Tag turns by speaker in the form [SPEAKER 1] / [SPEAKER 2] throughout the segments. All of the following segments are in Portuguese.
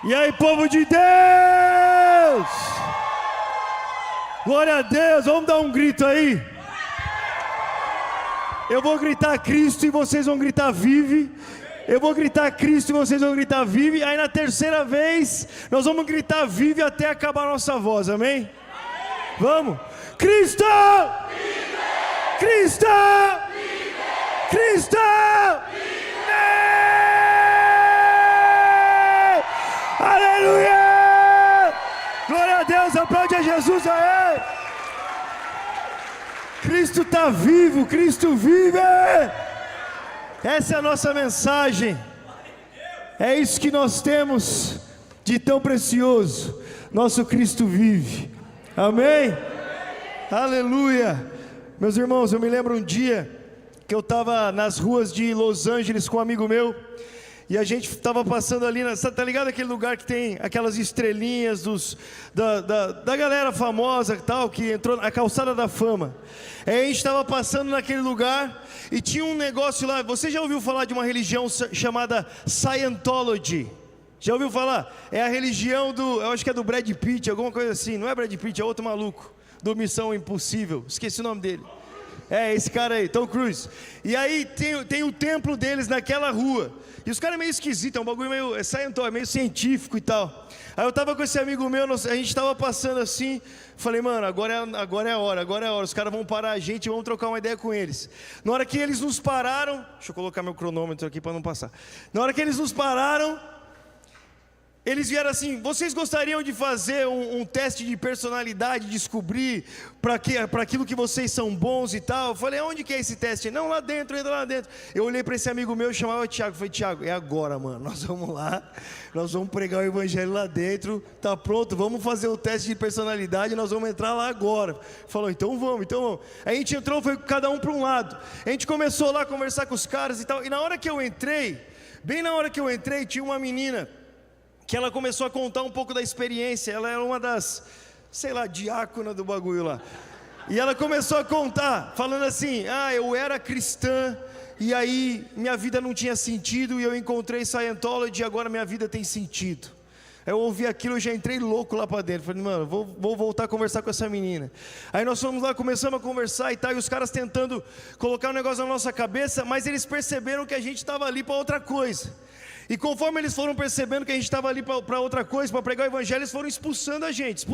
[SPEAKER 1] E aí, povo de Deus! Glória a Deus, vamos dar um grito aí. Eu vou gritar Cristo e vocês vão gritar vive. Eu vou gritar Cristo e vocês vão gritar vive. Aí na terceira vez, nós vamos gritar vive até acabar a nossa voz, amém? Vamos! Cristo! Cristo! Cristo! Aleluia! Glória a Deus, aplaude a Jesus aí! Cristo está vivo, Cristo vive! Essa é a nossa mensagem. É isso que nós temos de tão precioso. Nosso Cristo vive. Amém? Aleluia! Meus irmãos, eu me lembro um dia que eu estava nas ruas de Los Angeles com um amigo meu. E a gente estava passando ali, tá ligado aquele lugar que tem aquelas estrelinhas da galera famosa e tal, que entrou na calçada da fama. Aí a gente estava passando naquele lugar e tinha um negócio lá. Você já ouviu falar de uma religião chamada Scientology? Já ouviu falar? É a religião eu acho que é do Brad Pitt, alguma coisa assim. Não é Brad Pitt, é outro maluco do Missão Impossível, esqueci o nome dele. É, esse cara aí, Tom Cruise. E aí tem o templo deles naquela rua. E os caras é meio esquisito, é um bagulho meio meio científico e tal. Aí eu tava com esse amigo meu, a gente tava passando assim. Falei, mano, agora é a hora. Os caras vão parar a gente e vamos trocar uma ideia com eles. Na hora que eles nos pararam, deixa eu colocar meu cronômetro aqui para não passar. Na hora que eles nos pararam, eles vieram assim: vocês gostariam de fazer um teste de personalidade, descobrir para aquilo que vocês são bons e tal? Eu falei, onde que é esse teste? Não, lá dentro, entra lá dentro. Eu olhei para esse amigo meu, chamava Tiago, falei, Tiago, é agora, mano, nós vamos lá, nós vamos pregar o evangelho lá dentro, tá pronto, vamos fazer o teste de personalidade, nós vamos entrar lá agora. Falou, então vamos. Aí a gente entrou, foi cada um para um lado. A gente começou lá a conversar com os caras e tal, e na hora que eu entrei, tinha uma menina que ela começou a contar um pouco da experiência. Ela era uma das, diácona do bagulho lá. E ela começou a contar, falando assim, eu era cristã, e aí minha vida não tinha sentido, e eu encontrei Scientology, e agora minha vida tem sentido. Eu ouvi aquilo, eu já entrei louco lá para dentro. Falei, mano, vou voltar a conversar com essa menina. Aí nós fomos lá, começamos a conversar e tal, e os caras tentando colocar um negócio na nossa cabeça, mas eles perceberam que a gente estava ali para outra coisa. E conforme eles foram percebendo que a gente estava ali para outra coisa, para pregar o evangelho, eles foram expulsando a gente.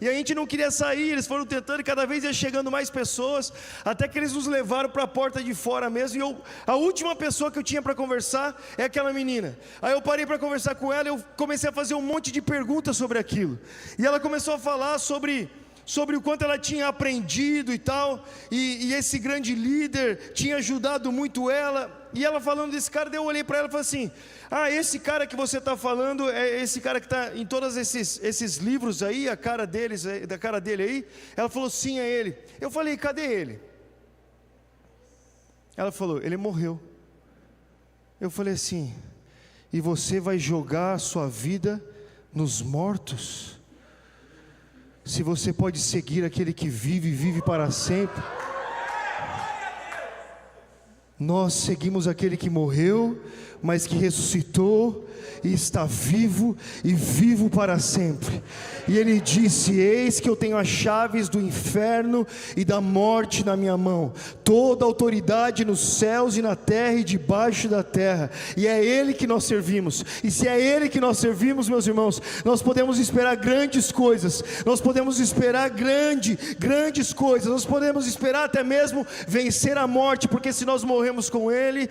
[SPEAKER 1] E a gente não queria sair, eles foram tentando, e cada vez ia chegando mais pessoas, até que eles nos levaram para a porta de fora mesmo. E a última pessoa que eu tinha para conversar é aquela menina. Aí eu parei para conversar com ela, eu comecei a fazer um monte de perguntas sobre aquilo. E ela começou a falar sobre o quanto ela tinha aprendido e tal, e esse grande líder tinha ajudado muito ela. E ela falando desse cara, daí eu olhei para ela e falei assim, esse cara que você está falando é esse cara que está em todos esses livros aí, da cara dele aí? Ela falou, sim, é ele. Eu falei, cadê ele? Ela falou, ele morreu. Eu falei assim, e você vai jogar a sua vida nos mortos? Se você pode seguir aquele que vive para sempre. Nós seguimos aquele que morreu, mas que ressuscitou e está vivo e vivo para sempre. E ele disse, eis que eu tenho as chaves do inferno e da morte na minha mão. Toda autoridade nos céus e na terra e debaixo da terra. E é ele que nós servimos. E se é ele que nós servimos, meus irmãos, nós podemos esperar grandes coisas. Nós podemos esperar grandes coisas. Nós podemos esperar até mesmo vencer a morte, porque se nós morremos com ele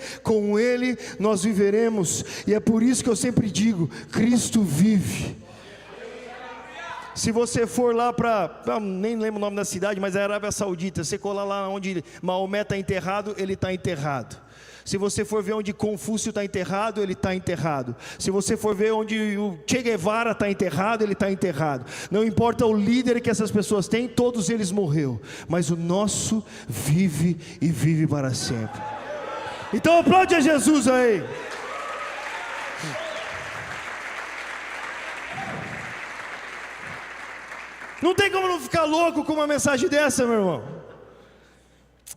[SPEAKER 1] nós viveremos. E é por isso que eu sempre digo, Cristo vive. Se você for lá nem lembro o nome da cidade, mas é a Arábia Saudita, você colar lá onde Maomé está enterrado, ele está enterrado. Se você for ver onde Confúcio está enterrado, ele está enterrado. Se você for ver onde o Che Guevara está enterrado, ele está enterrado. Não importa o líder que essas pessoas têm, todos eles morreram. Mas o nosso vive e vive para sempre. Então aplaude a Jesus aí. Não tem como não ficar louco com uma mensagem dessa, meu irmão.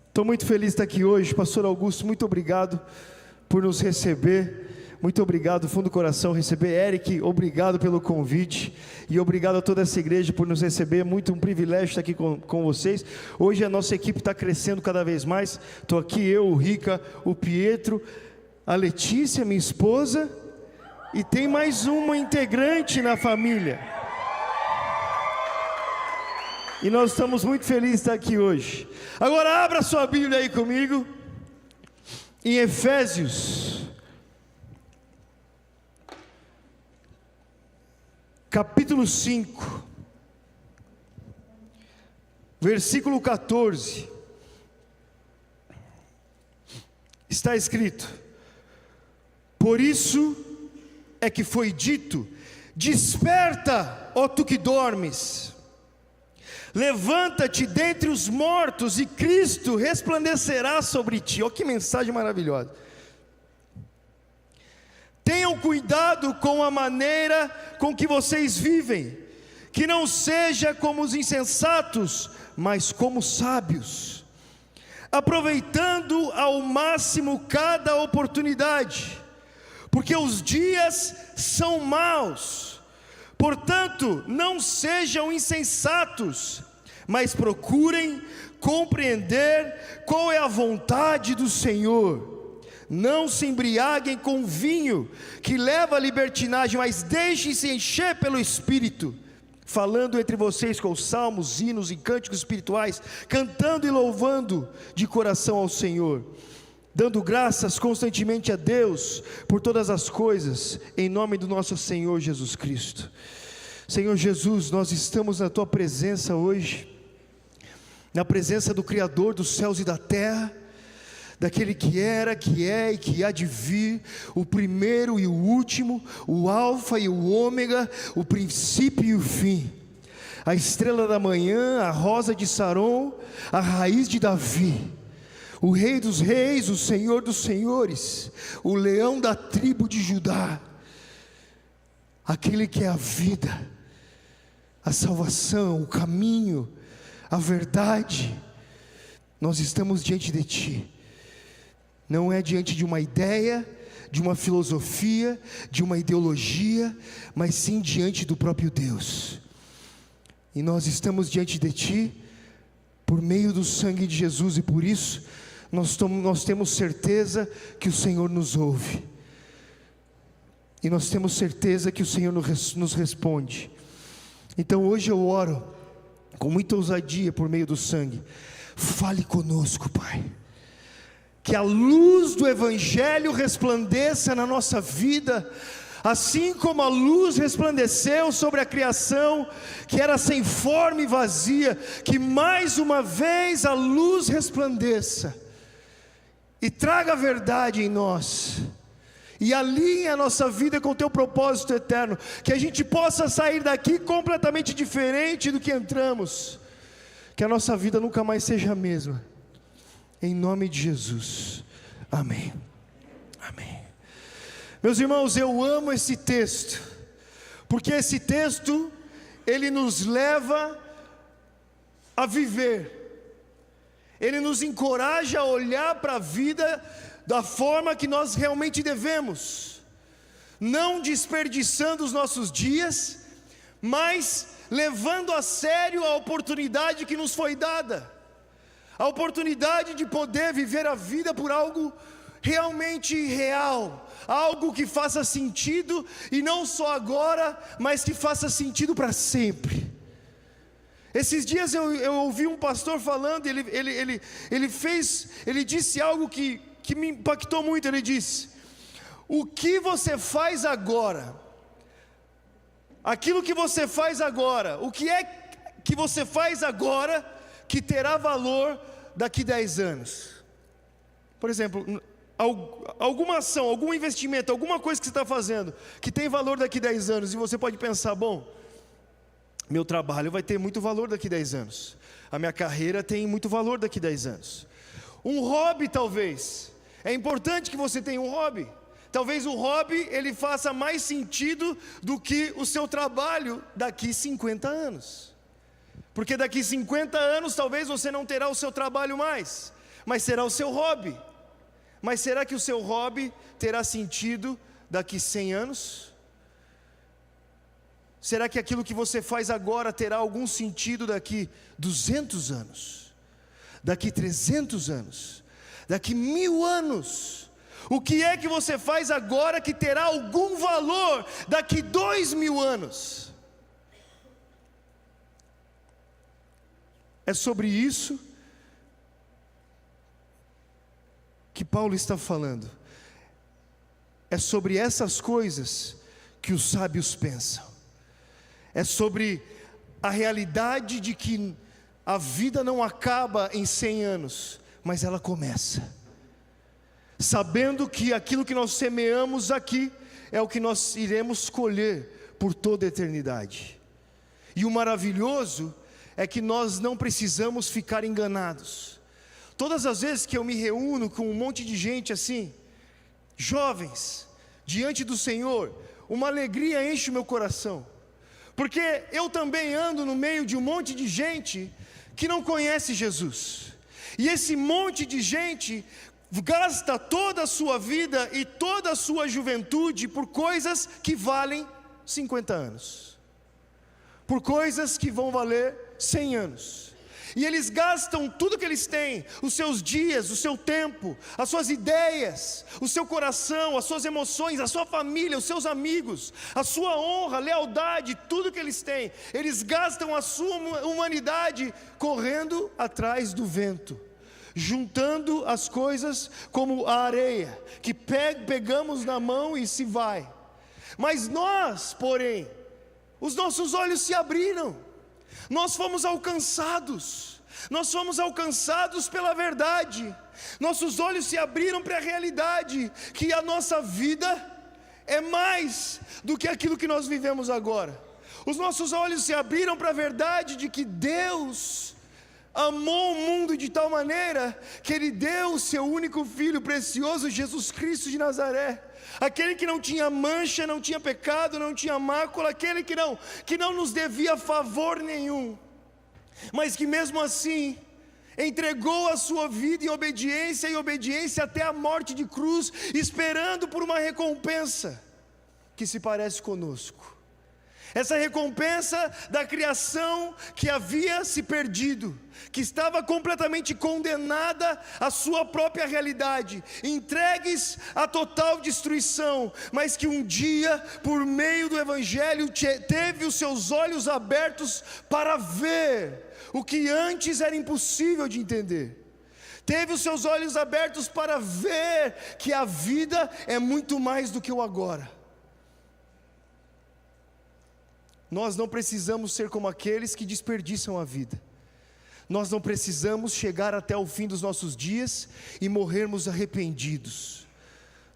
[SPEAKER 1] Estou muito feliz de estar aqui hoje. Pastor Augusto, muito obrigado por nos receber. muito obrigado do fundo do coração receber. Eric, obrigado pelo convite, e obrigado a toda essa igreja por nos receber, muito um privilégio estar aqui com vocês. Hoje a nossa equipe está crescendo cada vez mais. Estou aqui eu, o Rica, o Pietro, a Letícia, minha esposa, e tem mais uma integrante na família, e nós estamos muito felizes de estar aqui hoje. Agora abra sua Bíblia aí comigo, em Efésios, capítulo 5, versículo 14, está escrito: por isso é que foi dito: desperta, ó tu que dormes, levanta-te dentre os mortos, e Cristo resplandecerá sobre ti. Olha que mensagem maravilhosa. Tenham cuidado com a maneira com que vocês vivem, que não seja como os insensatos, mas como sábios, aproveitando ao máximo cada oportunidade, porque os dias são maus. Portanto, não sejam insensatos, mas procurem compreender qual é a vontade do Senhor. Não se embriaguem com vinho, que leva à libertinagem, mas deixem-se encher pelo Espírito, falando entre vocês com salmos, hinos e cânticos espirituais, cantando e louvando de coração ao Senhor, dando graças constantemente a Deus por todas as coisas, em nome do nosso Senhor Jesus Cristo. Senhor Jesus, nós estamos na Tua presença hoje, na presença do Criador dos céus e da terra, daquele que era, que é e que há de vir, o primeiro e o último, o alfa e o ômega, o princípio e o fim, a estrela da manhã, a rosa de Saron, a raiz de Davi, o Rei dos reis, o Senhor dos senhores, o leão da tribo de Judá, aquele que é a vida, a salvação, o caminho, a verdade. Nós estamos diante de Ti, não é diante de uma ideia, de uma filosofia, de uma ideologia, mas sim diante do próprio Deus. E nós estamos diante de Ti por meio do sangue de Jesus, e por isso nós temos certeza que o Senhor nos ouve, e nós temos certeza que o Senhor nos responde. Então hoje eu oro com muita ousadia por meio do sangue. Fale conosco, Pai, que a luz do Evangelho resplandeça na nossa vida, assim como a luz resplandeceu sobre a criação, que era sem forma e vazia, que mais uma vez a luz resplandeça, e traga a verdade em nós, e alinhe a nossa vida com o Teu propósito eterno, que a gente possa sair daqui completamente diferente do que entramos, que a nossa vida nunca mais seja a mesma, em nome de Jesus, amém, amém. Meus irmãos, eu amo esse texto, porque esse texto, ele nos leva a viver, ele nos encoraja a olhar para a vida da forma que nós realmente devemos, não desperdiçando os nossos dias, mas levando a sério a oportunidade que nos foi dada, a oportunidade de poder viver a vida por algo realmente real, algo que faça sentido, e não só agora, mas que faça sentido para sempre. Esses dias eu ouvi um pastor falando, ele disse algo que me impactou muito. Ele disse: o que você faz agora, aquilo que você faz agora, o que é que você faz agora que terá valor daqui 10 anos? Por exemplo, alguma ação, algum investimento, alguma coisa que você está fazendo, que tem valor daqui 10 anos, e você pode pensar: bom, meu trabalho vai ter muito valor daqui 10 anos, a minha carreira tem muito valor daqui 10 anos. Um hobby, talvez, é importante que você tenha um hobby. Talvez o hobby, ele faça mais sentido do que o seu trabalho daqui 50 anos. Porque daqui 50 anos, talvez você não terá o seu trabalho mais, mas será o seu hobby. Mas será que o seu hobby terá sentido daqui 100 anos? Será que aquilo que você faz agora terá algum sentido daqui 200 anos? Daqui 300 anos? Daqui 1000 anos? O que é que você faz agora que terá algum valor daqui 2000 anos? É sobre isso que Paulo está falando. É sobre essas coisas que os sábios pensam. É sobre a realidade de que a vida não acaba em 100 anos, mas ela começa. Sabendo que aquilo que nós semeamos aqui é o que nós iremos colher por toda a eternidade. E o maravilhoso é que nós não precisamos ficar enganados. Todas as vezes que eu me reúno com um monte de gente assim, jovens, diante do Senhor, uma alegria enche o meu coração. Porque eu também ando no meio de um monte de gente que não conhece Jesus. E esse monte de gente gasta toda a sua vida e toda a sua juventude por coisas que valem 50 anos. Por coisas que vão valer 100 anos. E eles gastam tudo que eles têm, os seus dias, o seu tempo, as suas ideias, o seu coração, as suas emoções, a sua família, os seus amigos, a sua honra, lealdade, tudo que eles têm. Eles gastam a sua humanidade correndo atrás do vento, juntando as coisas como a areia, que pegamos na mão e se vai. Mas nós, porém, os nossos olhos se abriram. Nós fomos alcançados pela verdade, nossos olhos se abriram para a realidade, que a nossa vida é mais do que aquilo que nós vivemos agora. Os nossos olhos se abriram para a verdade de que Deus amou o mundo de tal maneira, que Ele deu o seu único Filho precioso, Jesus Cristo de Nazaré, aquele que não tinha mancha, não tinha pecado, não tinha mácula, aquele que não nos devia favor nenhum, mas que mesmo assim entregou a sua vida em obediência, e obediência até a morte de cruz, esperando por uma recompensa que se parece conosco. Essa recompensa da criação que havia se perdido, que estava completamente condenada à sua própria realidade, entregues à total destruição, mas que um dia, por meio do Evangelho, teve os seus olhos abertos para ver o que antes era impossível de entender. Teve os seus olhos abertos para ver que a vida é muito mais do que o agora. Nós não precisamos ser como aqueles que desperdiçam a vida. Nós não precisamos chegar até o fim dos nossos dias e morrermos arrependidos.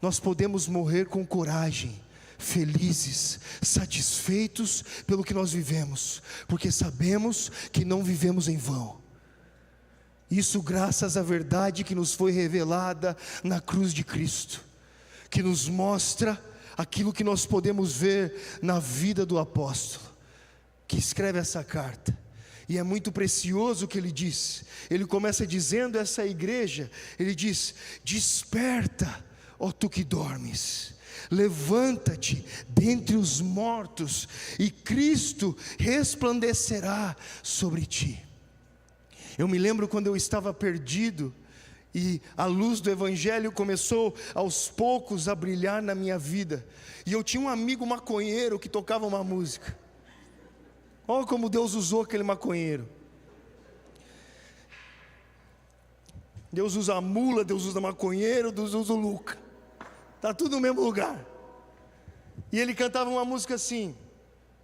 [SPEAKER 1] Nós podemos morrer com coragem, felizes, satisfeitos pelo que nós vivemos, porque sabemos que não vivemos em vão. Isso graças à verdade que nos foi revelada na cruz de Cristo, que nos mostra aquilo que nós podemos ver na vida do apóstolo, que escreve essa carta. E é muito precioso o que ele diz. Ele começa dizendo a essa igreja, ele diz: desperta, ó tu que dormes, levanta-te dentre os mortos, e Cristo resplandecerá sobre ti. Eu me lembro quando eu estava perdido, e a luz do Evangelho começou aos poucos a brilhar na minha vida, e eu tinha um amigo maconheiro que tocava uma música. Olha como Deus usou aquele maconheiro. Deus usa a mula, Deus usa maconheiro, Deus usa o Luca. Está tudo no mesmo lugar. E ele cantava uma música assim.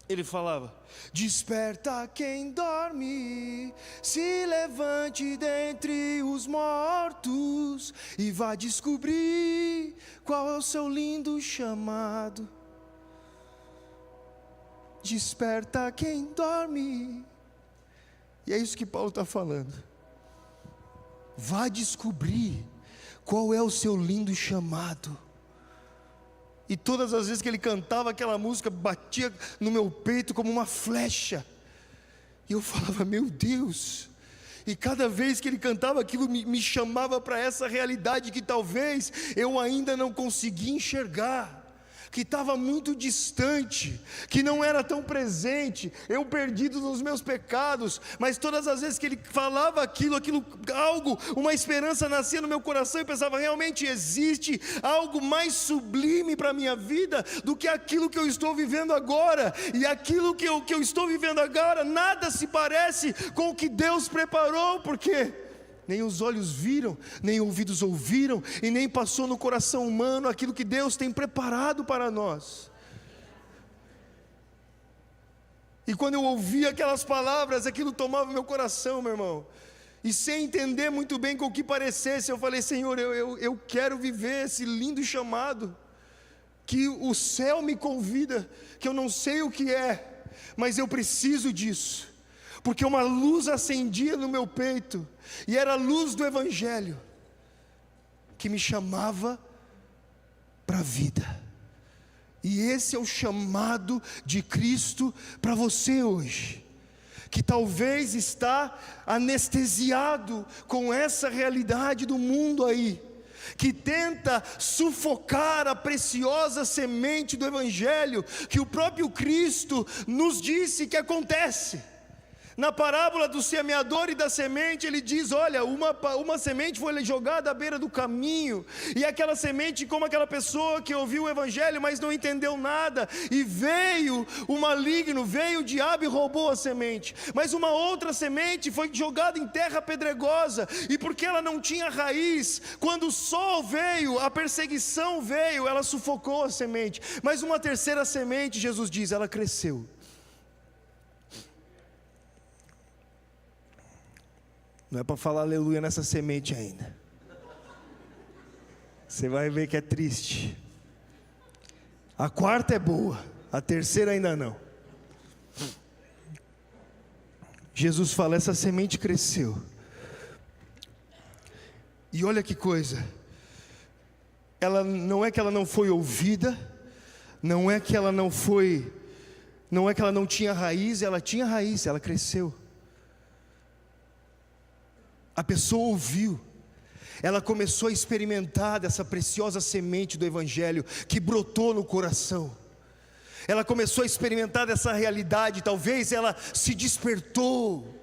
[SPEAKER 1] Ele falava: desperta quem dorme, se levante dentre os mortos, e vá descobrir qual é o seu lindo chamado. Desperta quem dorme. E é isso que Paulo está falando. Vá descobrir qual é o seu lindo chamado. E todas as vezes que ele cantava aquela música, batia no meu peito como uma flecha. E eu falava: meu Deus. E cada vez que ele cantava aquilo, me chamava para essa realidade que talvez eu ainda não conseguia enxergar. que estava muito distante, que não era tão presente, eu perdido nos meus pecados, mas todas as vezes que ele falava aquilo, uma esperança nascia no meu coração, e pensava, realmente existe algo mais sublime para a minha vida, do que aquilo que eu estou vivendo agora, e aquilo que eu estou vivendo agora, nada se parece com o que Deus preparou, porque nem os olhos viram, nem ouvidos ouviram, e nem passou no coração humano aquilo que Deus tem preparado para nós. E quando eu ouvia aquelas palavras, aquilo tomava meu coração, meu irmão, e sem entender muito bem com o que parecesse, eu falei, Senhor, eu quero viver esse lindo chamado, que o céu me convida, que eu não sei o que é, mas eu preciso disso, porque uma luz acendia no meu peito, e era a luz do Evangelho, que me chamava para a vida. E esse é o chamado de Cristo para você hoje, que talvez está anestesiado com essa realidade do mundo aí, que tenta sufocar a preciosa semente do Evangelho, que o próprio Cristo nos disse que acontece. Na parábola do semeador e da semente, ele diz, olha, uma semente foi jogada à beira do caminho, e aquela semente, como aquela pessoa que ouviu o Evangelho, mas não entendeu nada, e veio o maligno, veio o diabo e roubou a semente. Mas uma outra semente foi jogada em terra pedregosa, e porque ela não tinha raiz, quando o sol veio, a perseguição veio, ela sufocou a semente. Mas uma terceira semente, Jesus diz, ela cresceu. Não é para falar aleluia nessa semente ainda. Você vai ver que é triste. A quarta é boa, a terceira ainda não. Jesus fala, essa semente cresceu. E olha que coisa. Ela não é que ela não foi ouvida, não é que ela não tinha raiz, ela tinha raiz, ela cresceu. A pessoa ouviu, ela começou a experimentar dessa preciosa semente do Evangelho que brotou no coração. Ela começou a experimentar dessa realidade, talvez ela se despertou,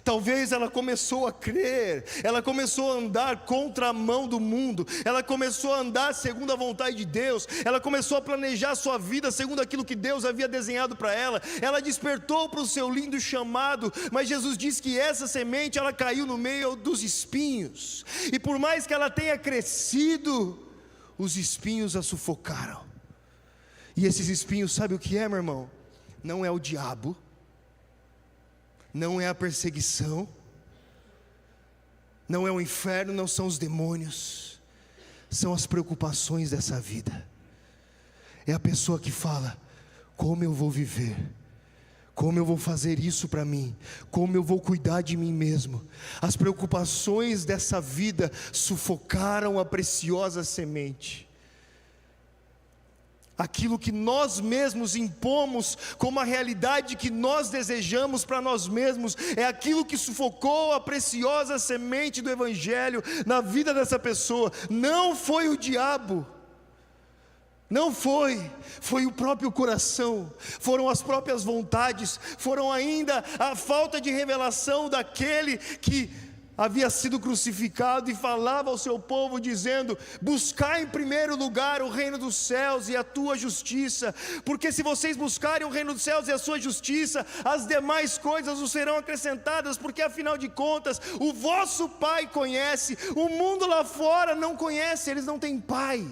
[SPEAKER 1] talvez ela começou a crer, ela começou a andar contra a mão do mundo, ela começou a andar segundo a vontade de Deus, ela começou a planejar a sua vida segundo aquilo que Deus havia desenhado para ela, ela despertou para o seu lindo chamado, mas Jesus disse que essa semente, ela caiu no meio dos espinhos, e por mais que ela tenha crescido, os espinhos a sufocaram. E esses espinhos, sabe o que é, meu irmão? Não é o diabo, não é a perseguição, não é o inferno, não são os demônios, são as preocupações dessa vida. É a pessoa que fala, como eu vou viver? Como eu vou fazer isso para mim? Como eu vou cuidar de mim mesmo? As preocupações dessa vida sufocaram a preciosa semente. Aquilo que nós mesmos impomos como a realidade que nós desejamos para nós mesmos, é aquilo que sufocou a preciosa semente do Evangelho na vida dessa pessoa. Não foi o diabo, não foi o próprio coração, foram as próprias vontades, foram ainda a falta de revelação daquele que havia sido crucificado e falava ao seu povo dizendo, buscai em primeiro lugar o reino dos céus e a tua justiça, porque se vocês buscarem o reino dos céus e a sua justiça, as demais coisas os serão acrescentadas, porque afinal de contas, o vosso Pai conhece, o mundo lá fora não conhece, eles não têm Pai.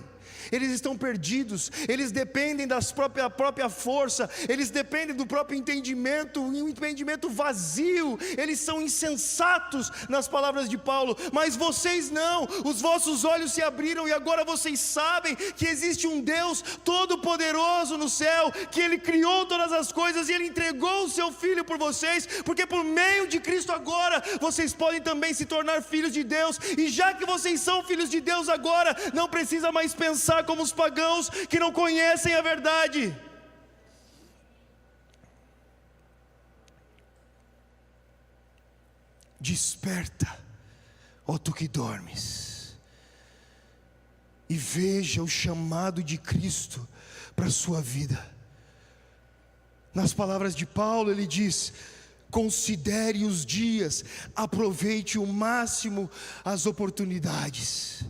[SPEAKER 1] Eles estão perdidos, eles dependem da própria força, eles dependem do próprio entendimento, um entendimento vazio, eles são insensatos nas palavras de Paulo, mas vocês não, os vossos olhos se abriram e agora vocês sabem que existe um Deus todo-poderoso no céu, que Ele criou todas as coisas e Ele entregou o Seu Filho por vocês, porque por meio de Cristo agora, vocês podem também se tornar filhos de Deus, e já que vocês são filhos de Deus agora, não precisa mais pensar como os pagãos que não conhecem a verdade. Desperta, ó tu que dormes, e veja o chamado de Cristo para a sua vida. Nas palavras de Paulo, ele diz: considere os dias, aproveite o máximo as oportunidades.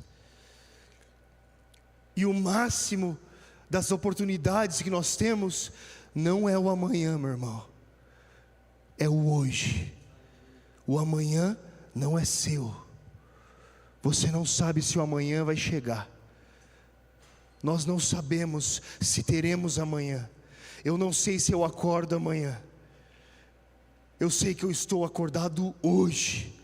[SPEAKER 1] E o máximo das oportunidades que nós temos não é o amanhã, meu irmão, é o hoje. O amanhã não é seu. Você não sabe se o amanhã vai chegar. Nós não sabemos se teremos amanhã. Eu não sei se eu acordo amanhã. Eu sei que eu estou acordado hoje.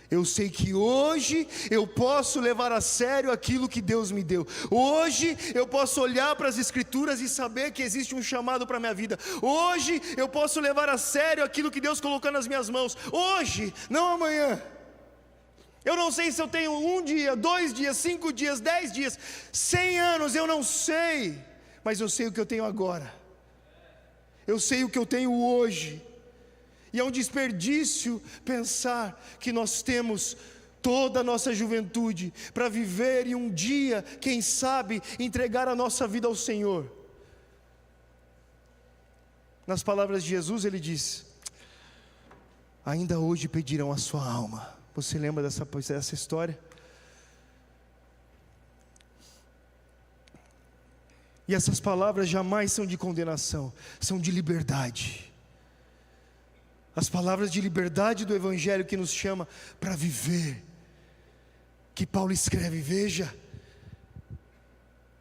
[SPEAKER 1] Eu sei que hoje eu posso levar a sério aquilo que Deus me deu. Hoje eu posso olhar para as Escrituras e saber que existe um chamado para a minha vida. Hoje eu posso levar a sério aquilo que Deus colocou nas minhas mãos. Hoje, não amanhã. Eu não sei se eu tenho 1 dia, 2 dias, 5 dias, 10 dias, 100 anos, eu não sei. Mas eu sei o que eu tenho agora. Eu sei o que eu tenho hoje. E é um desperdício pensar que nós temos toda a nossa juventude para viver e um dia, quem sabe, entregar a nossa vida ao Senhor. Nas palavras de Jesus ele diz: ainda hoje pedirão a sua alma. Você lembra dessa história? E essas palavras jamais são de condenação, são de liberdade. As palavras de liberdade do Evangelho que nos chama para viver. Que Paulo escreve: veja,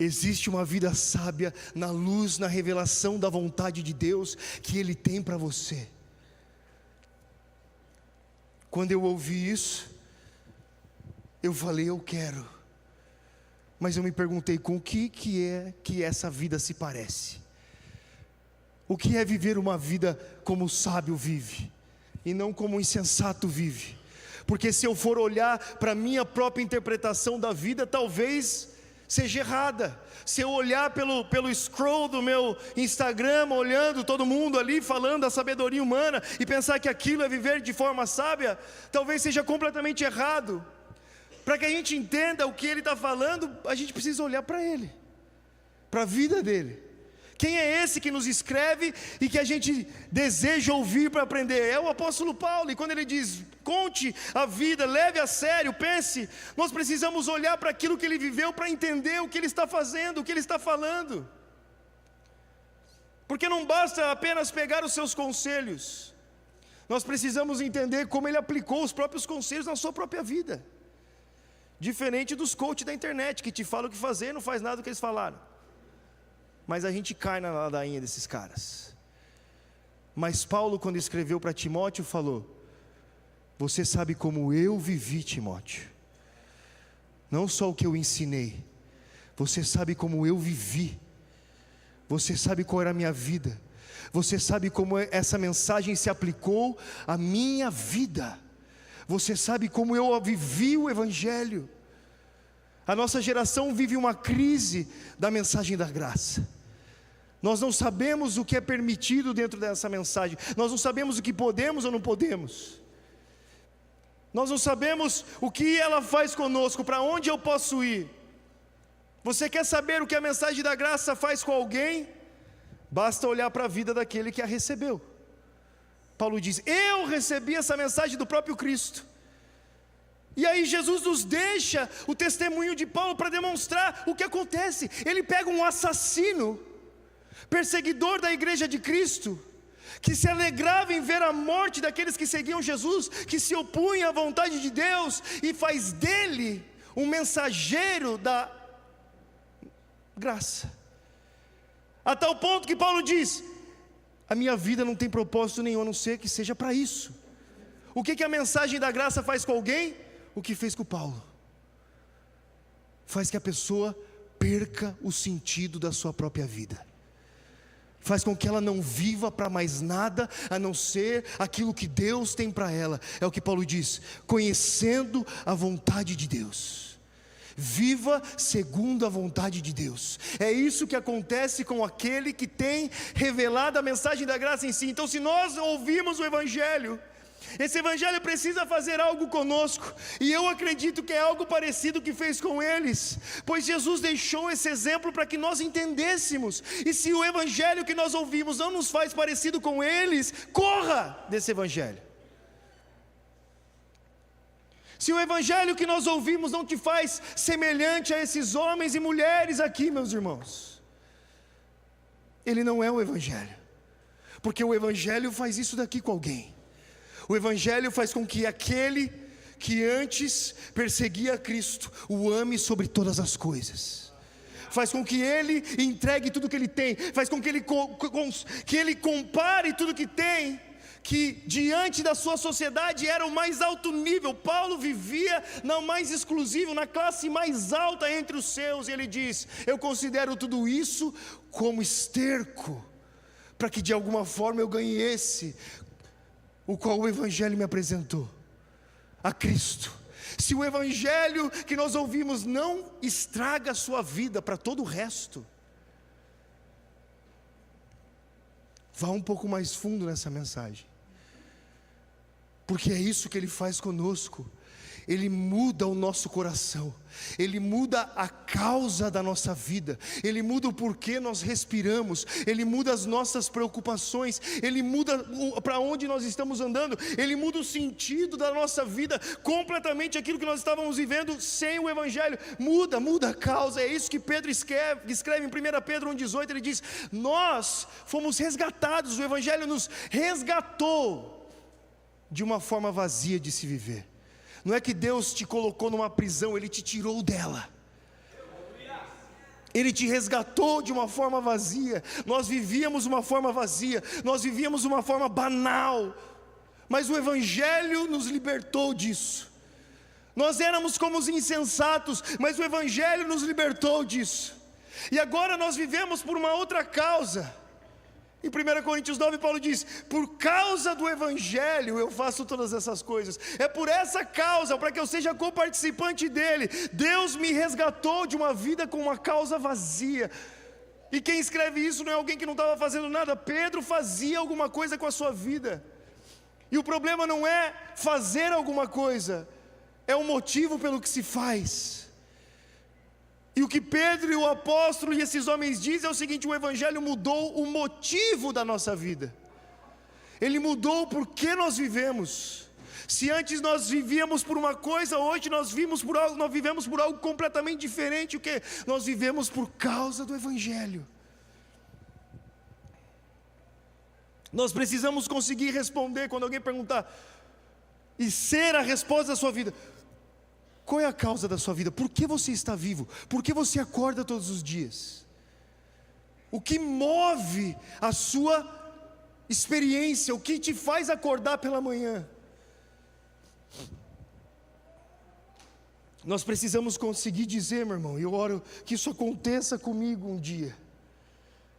[SPEAKER 1] existe uma vida sábia na luz, na revelação da vontade de Deus que Ele tem para você. Quando eu ouvi isso, eu falei: eu quero. Mas eu me perguntei: com o que é que essa vida se parece? O que é viver uma vida como o sábio vive, e não como o insensato vive? Porque se eu for olhar para a minha própria interpretação da vida, talvez seja errada. Se eu olhar pelo scroll do meu Instagram, olhando todo mundo ali falando da sabedoria humana, e pensar que aquilo é viver de forma sábia, talvez seja completamente errado. Para que a gente entenda o que ele está falando, a gente precisa olhar para ele, para a vida dele. Quem é esse que nos escreve e que a gente deseja ouvir para aprender? É o apóstolo Paulo. E quando ele diz: conte a vida, leve a sério, pense, nós precisamos olhar para aquilo que ele viveu para entender o que ele está fazendo, o que ele está falando. Porque não basta apenas pegar os seus conselhos, nós precisamos entender como ele aplicou os próprios conselhos na sua própria vida. Diferente dos coaches da internet, que te falam o que fazer e não faz nada do que eles falaram. Mas a gente cai na ladainha desses caras. Mas Paulo, quando escreveu para Timóteo, falou: você sabe como eu vivi, Timóteo. Não só o que eu ensinei, você sabe como eu vivi. Você sabe qual era a minha vida. Você sabe como essa mensagem se aplicou à minha vida. Você sabe como eu vivi o Evangelho. A nossa geração vive uma crise da mensagem da graça. Nós não sabemos o que é permitido dentro dessa mensagem. Nós não sabemos o que podemos ou não podemos. Nós não sabemos o que ela faz conosco, para onde eu posso ir. Você quer saber o que a mensagem da graça faz com alguém? Basta olhar para a vida daquele que a recebeu. Paulo diz: eu recebi essa mensagem do próprio Cristo. E aí Jesus nos deixa o testemunho de Paulo para demonstrar o que acontece. Ele pega um assassino, perseguidor da igreja de Cristo, que se alegrava em ver a morte daqueles que seguiam Jesus, que se opunha à vontade de Deus, e faz dele um mensageiro da graça. A tal ponto que Paulo diz: a minha vida não tem propósito nenhum a não ser que seja para isso. O que a mensagem da graça faz com alguém? O que fez com Paulo? Faz que a pessoa perca o sentido da sua própria vida. Faz com que ela não viva para mais nada a não ser aquilo que Deus tem para ela. É o que Paulo diz: conhecendo a vontade de Deus. Viva segundo a vontade de Deus. É isso que acontece com aquele que tem revelado a mensagem da graça em si. Então, se nós ouvirmos o Evangelho Esse evangelho precisa fazer algo conosco, e eu acredito que é algo parecido que fez com eles, pois Jesus deixou esse exemplo para que nós entendêssemos. E se o evangelho que nós ouvimos não nos faz parecido com eles, corra desse evangelho. Se o evangelho que nós ouvimos não te faz semelhante a esses homens e mulheres aqui, meus irmãos, ele não é o evangelho, porque o evangelho faz isso daqui com alguém. O evangelho faz com que aquele que antes perseguia a Cristo o ame sobre todas as coisas, faz com que ele entregue tudo que ele tem, faz com que ele compare tudo que tem, que diante da sua sociedade era o mais alto nível. Paulo vivia na mais exclusiva, na classe mais alta entre os seus, e ele diz: eu considero tudo isso como esterco, para que de alguma forma eu ganhe esse, o qual o evangelho me apresentou, a Cristo. Se o evangelho que nós ouvimos não estraga a sua vida para todo o resto, vá um pouco mais fundo nessa mensagem, porque é isso que ele faz conosco. Ele muda o nosso coração, ele muda a causa da nossa vida, ele muda o porquê nós respiramos, ele muda as nossas preocupações, ele muda para onde nós estamos andando, ele muda o sentido da nossa vida, completamente aquilo que nós estávamos vivendo sem o evangelho, muda a causa. É isso que Pedro escreve em 1 Pedro 1,18, ele diz: nós fomos resgatados, o evangelho nos resgatou de uma forma vazia de se viver. Não é que Deus te colocou numa prisão, Ele te tirou dela, Ele te resgatou de uma forma vazia. Nós vivíamos uma forma vazia, nós vivíamos uma forma banal, mas o evangelho nos libertou disso. Nós éramos como os insensatos, mas o evangelho nos libertou disso, e agora nós vivemos por uma outra causa. Em 1 Coríntios 9, Paulo diz: por causa do evangelho eu faço todas essas coisas. É por essa causa, para que eu seja coparticipante dele, Deus me resgatou de uma vida com uma causa vazia. E quem escreve isso não é alguém que não estava fazendo nada. Pedro fazia alguma coisa com a sua vida, e o problema não é fazer alguma coisa, é o motivo pelo que se faz. E o que Pedro e o apóstolo e esses homens dizem é o seguinte: o evangelho mudou o motivo da nossa vida, ele mudou o porquê nós vivemos. Se antes nós vivíamos por uma coisa, hoje nós vivemos por algo completamente diferente. O que? Nós vivemos por causa do evangelho. Nós precisamos conseguir responder quando alguém perguntar, e ser a resposta da sua vida: qual é a causa da sua vida? Por que você está vivo? Por que você acorda todos os dias? O que move a sua experiência? O que te faz acordar pela manhã? Nós precisamos conseguir dizer, meu irmão, e eu oro que isso aconteça comigo um dia,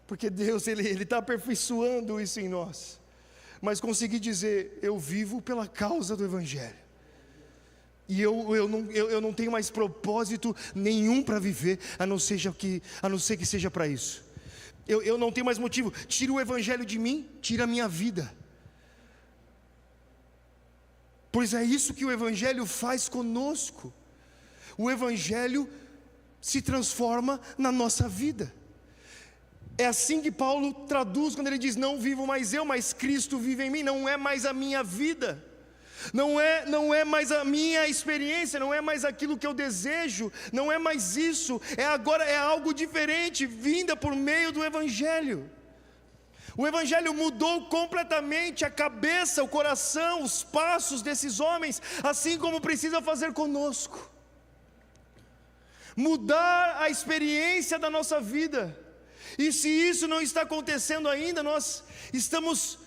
[SPEAKER 1] porque Deus, Ele está aperfeiçoando isso em nós, mas conseguir dizer: eu vivo pela causa do evangelho. E eu não tenho mais propósito nenhum para viver, a não ser que seja para isso. Eu não tenho mais motivo. Tira o evangelho de mim, tira a minha vida. Pois é isso que o evangelho faz conosco. O evangelho se transforma na nossa vida. É assim que Paulo traduz quando ele diz: não vivo mais eu, mas Cristo vive em mim. Não é mais a minha vida, não é mais a minha experiência, não é mais aquilo que eu desejo, não é mais isso, agora é algo diferente, vinda por meio do evangelho. O evangelho mudou completamente a cabeça, o coração, os passos desses homens, assim como precisa fazer conosco. Mudar a experiência da nossa vida. E se isso não está acontecendo ainda, nós estamos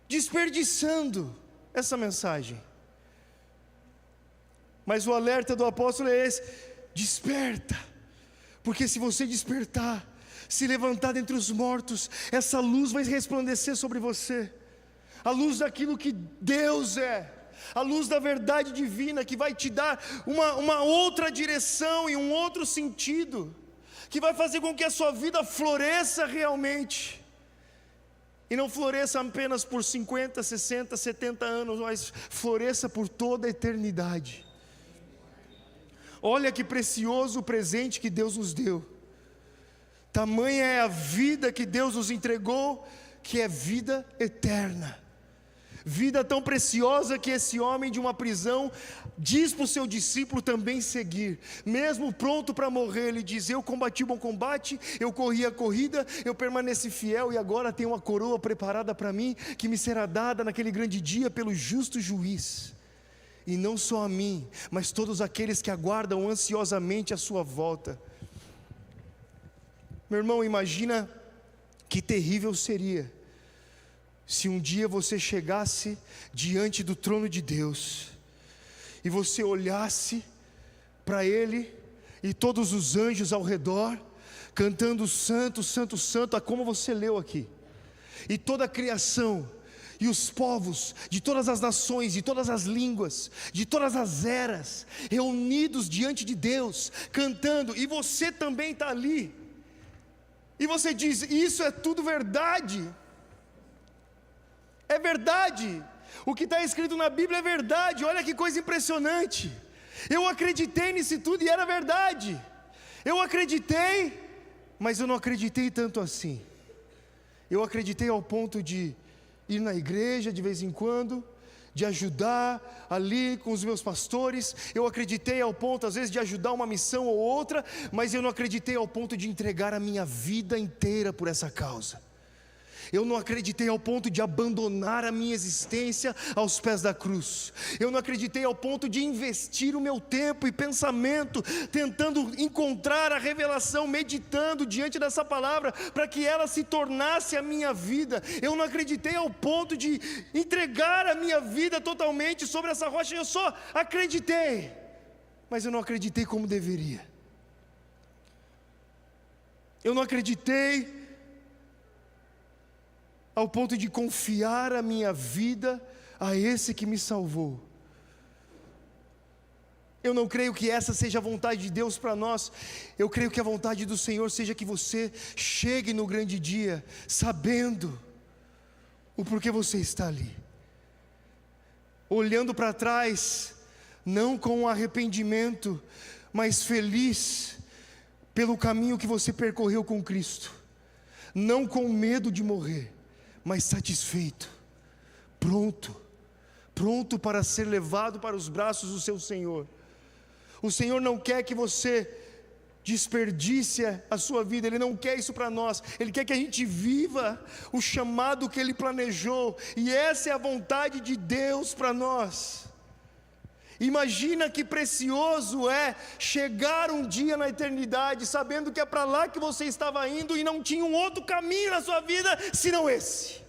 [SPEAKER 1] desperdiçando essa mensagem. Mas o alerta do apóstolo é esse: desperta, porque se você despertar, se levantar dentre os mortos, essa luz vai resplandecer sobre você, a luz daquilo que Deus é, a luz da verdade divina, que vai te dar uma outra direção e um outro sentido, que vai fazer com que a sua vida floresça realmente. E não floresça apenas por 50, 60, 70 anos, mas floresça por toda a eternidade. Olha que precioso o presente que Deus nos deu. Tamanha é a vida que Deus nos entregou, que é vida eterna. Vida tão preciosa que esse homem de uma prisão diz para o seu discípulo também seguir. Mesmo pronto para morrer, ele diz: eu combati o bom combate, eu corri a corrida, eu permaneci fiel, e agora tenho uma coroa preparada para mim, que me será dada naquele grande dia pelo justo juiz. E não só a mim, mas todos aqueles que aguardam ansiosamente a sua volta. Meu irmão, imagina que terrível seria se um dia você chegasse diante do trono de Deus e você olhasse para Ele e todos os anjos ao redor cantando santo, santo, santo, como você leu aqui, e toda a criação e os povos de todas as nações, de todas as línguas, de todas as eras, reunidos diante de Deus, cantando, e você também está ali, e você diz: isso é tudo verdade. É verdade, o que está escrito na Bíblia é verdade. Olha que coisa impressionante. Eu acreditei nisso tudo e era verdade. Eu acreditei, mas eu não acreditei tanto assim. Eu acreditei ao ponto de ir na igreja de vez em quando, de ajudar ali com os meus pastores. Eu acreditei ao ponto às vezes de ajudar uma missão ou outra, mas eu não acreditei ao ponto de entregar a minha vida inteira por essa causa. Eu não acreditei ao ponto de abandonar a minha existência aos pés da cruz. Eu não acreditei ao ponto de investir o meu tempo e pensamento tentando encontrar a revelação, meditando diante dessa palavra, para que ela se tornasse a minha vida. Eu não acreditei ao ponto de entregar a minha vida totalmente sobre essa rocha. Eu só acreditei, mas eu não acreditei como deveria. Eu não acreditei ao ponto de confiar a minha vida a esse que me salvou. Eu não creio que essa seja a vontade de Deus para nós. Eu creio que a vontade do Senhor seja que você chegue no grande dia sabendo o porquê você está ali, olhando para trás, não com arrependimento, mas feliz pelo caminho que você percorreu com Cristo, não com medo de morrer, mas satisfeito, pronto para ser levado para os braços do seu Senhor. O Senhor não quer que você desperdice a sua vida, Ele não quer isso para nós. Ele quer que a gente viva o chamado que Ele planejou, e essa é a vontade de Deus para nós. Imagina que precioso é chegar um dia na eternidade sabendo que é para lá que você estava indo e não tinha um outro caminho na sua vida senão esse.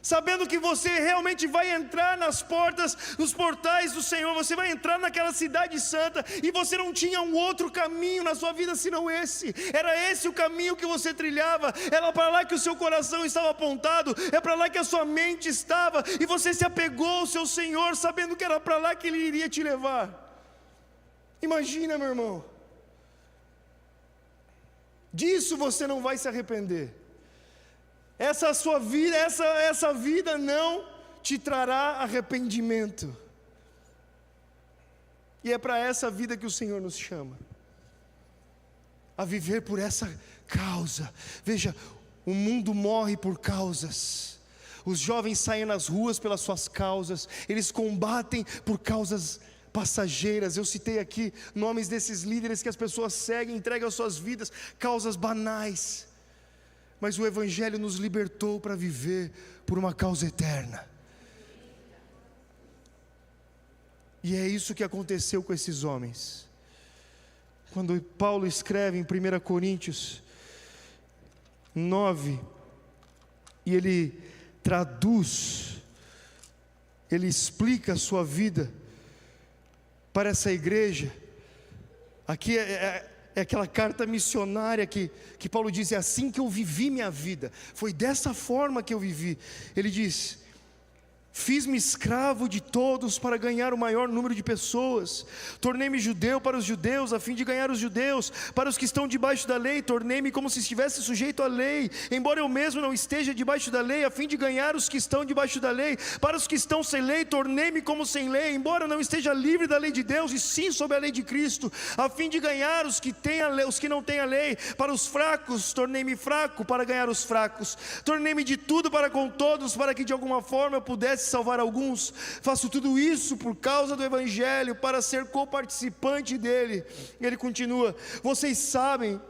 [SPEAKER 1] Sabendo que você realmente vai entrar nas portas, nos portais do Senhor, você vai entrar naquela cidade santa, e você não tinha um outro caminho na sua vida senão esse. Era esse o caminho que você trilhava, era para lá que o seu coração estava apontado, é para lá que a sua mente estava, e você se apegou ao seu Senhor, sabendo que era para lá que Ele iria te levar. Imagina, meu irmão, disso você não vai se arrepender. Essa sua vida, essa vida não te trará arrependimento. E é para essa vida que o Senhor nos chama, a viver por essa causa. Veja, o mundo morre por causas. Os jovens saem nas ruas pelas suas causas. Eles combatem por causas passageiras. Eu citei aqui nomes desses líderes que as pessoas seguem, entregam as suas vidas, causas banais. Mas o Evangelho nos libertou para viver por uma causa eterna. E é isso que aconteceu com esses homens. Quando Paulo escreve em 1 Coríntios 9, e ele traduz, ele explica a sua vida para essa igreja. Aqui é aquela carta missionária que Paulo diz: é assim que eu vivi minha vida, foi dessa forma que eu vivi. Ele diz: Fiz-me escravo de todos para ganhar o maior número de pessoas. Tornei-me judeu para os judeus, a fim de ganhar os judeus. Para os que estão debaixo da lei, tornei-me como se estivesse sujeito à lei, embora eu mesmo não esteja debaixo da lei, a fim de ganhar os que estão debaixo da lei. Para os que estão sem lei, tornei-me como sem lei, embora eu não esteja livre da lei de Deus, e sim sob a lei de Cristo, a fim de ganhar os que têm a lei, os que não têm a lei. Para os fracos, tornei-me fraco para ganhar os fracos. Tornei-me de tudo para com todos, para que de alguma forma eu pudesse salvar alguns. Faço tudo isso por causa do Evangelho, para ser coparticipante dele. Ele continua: vocês sabem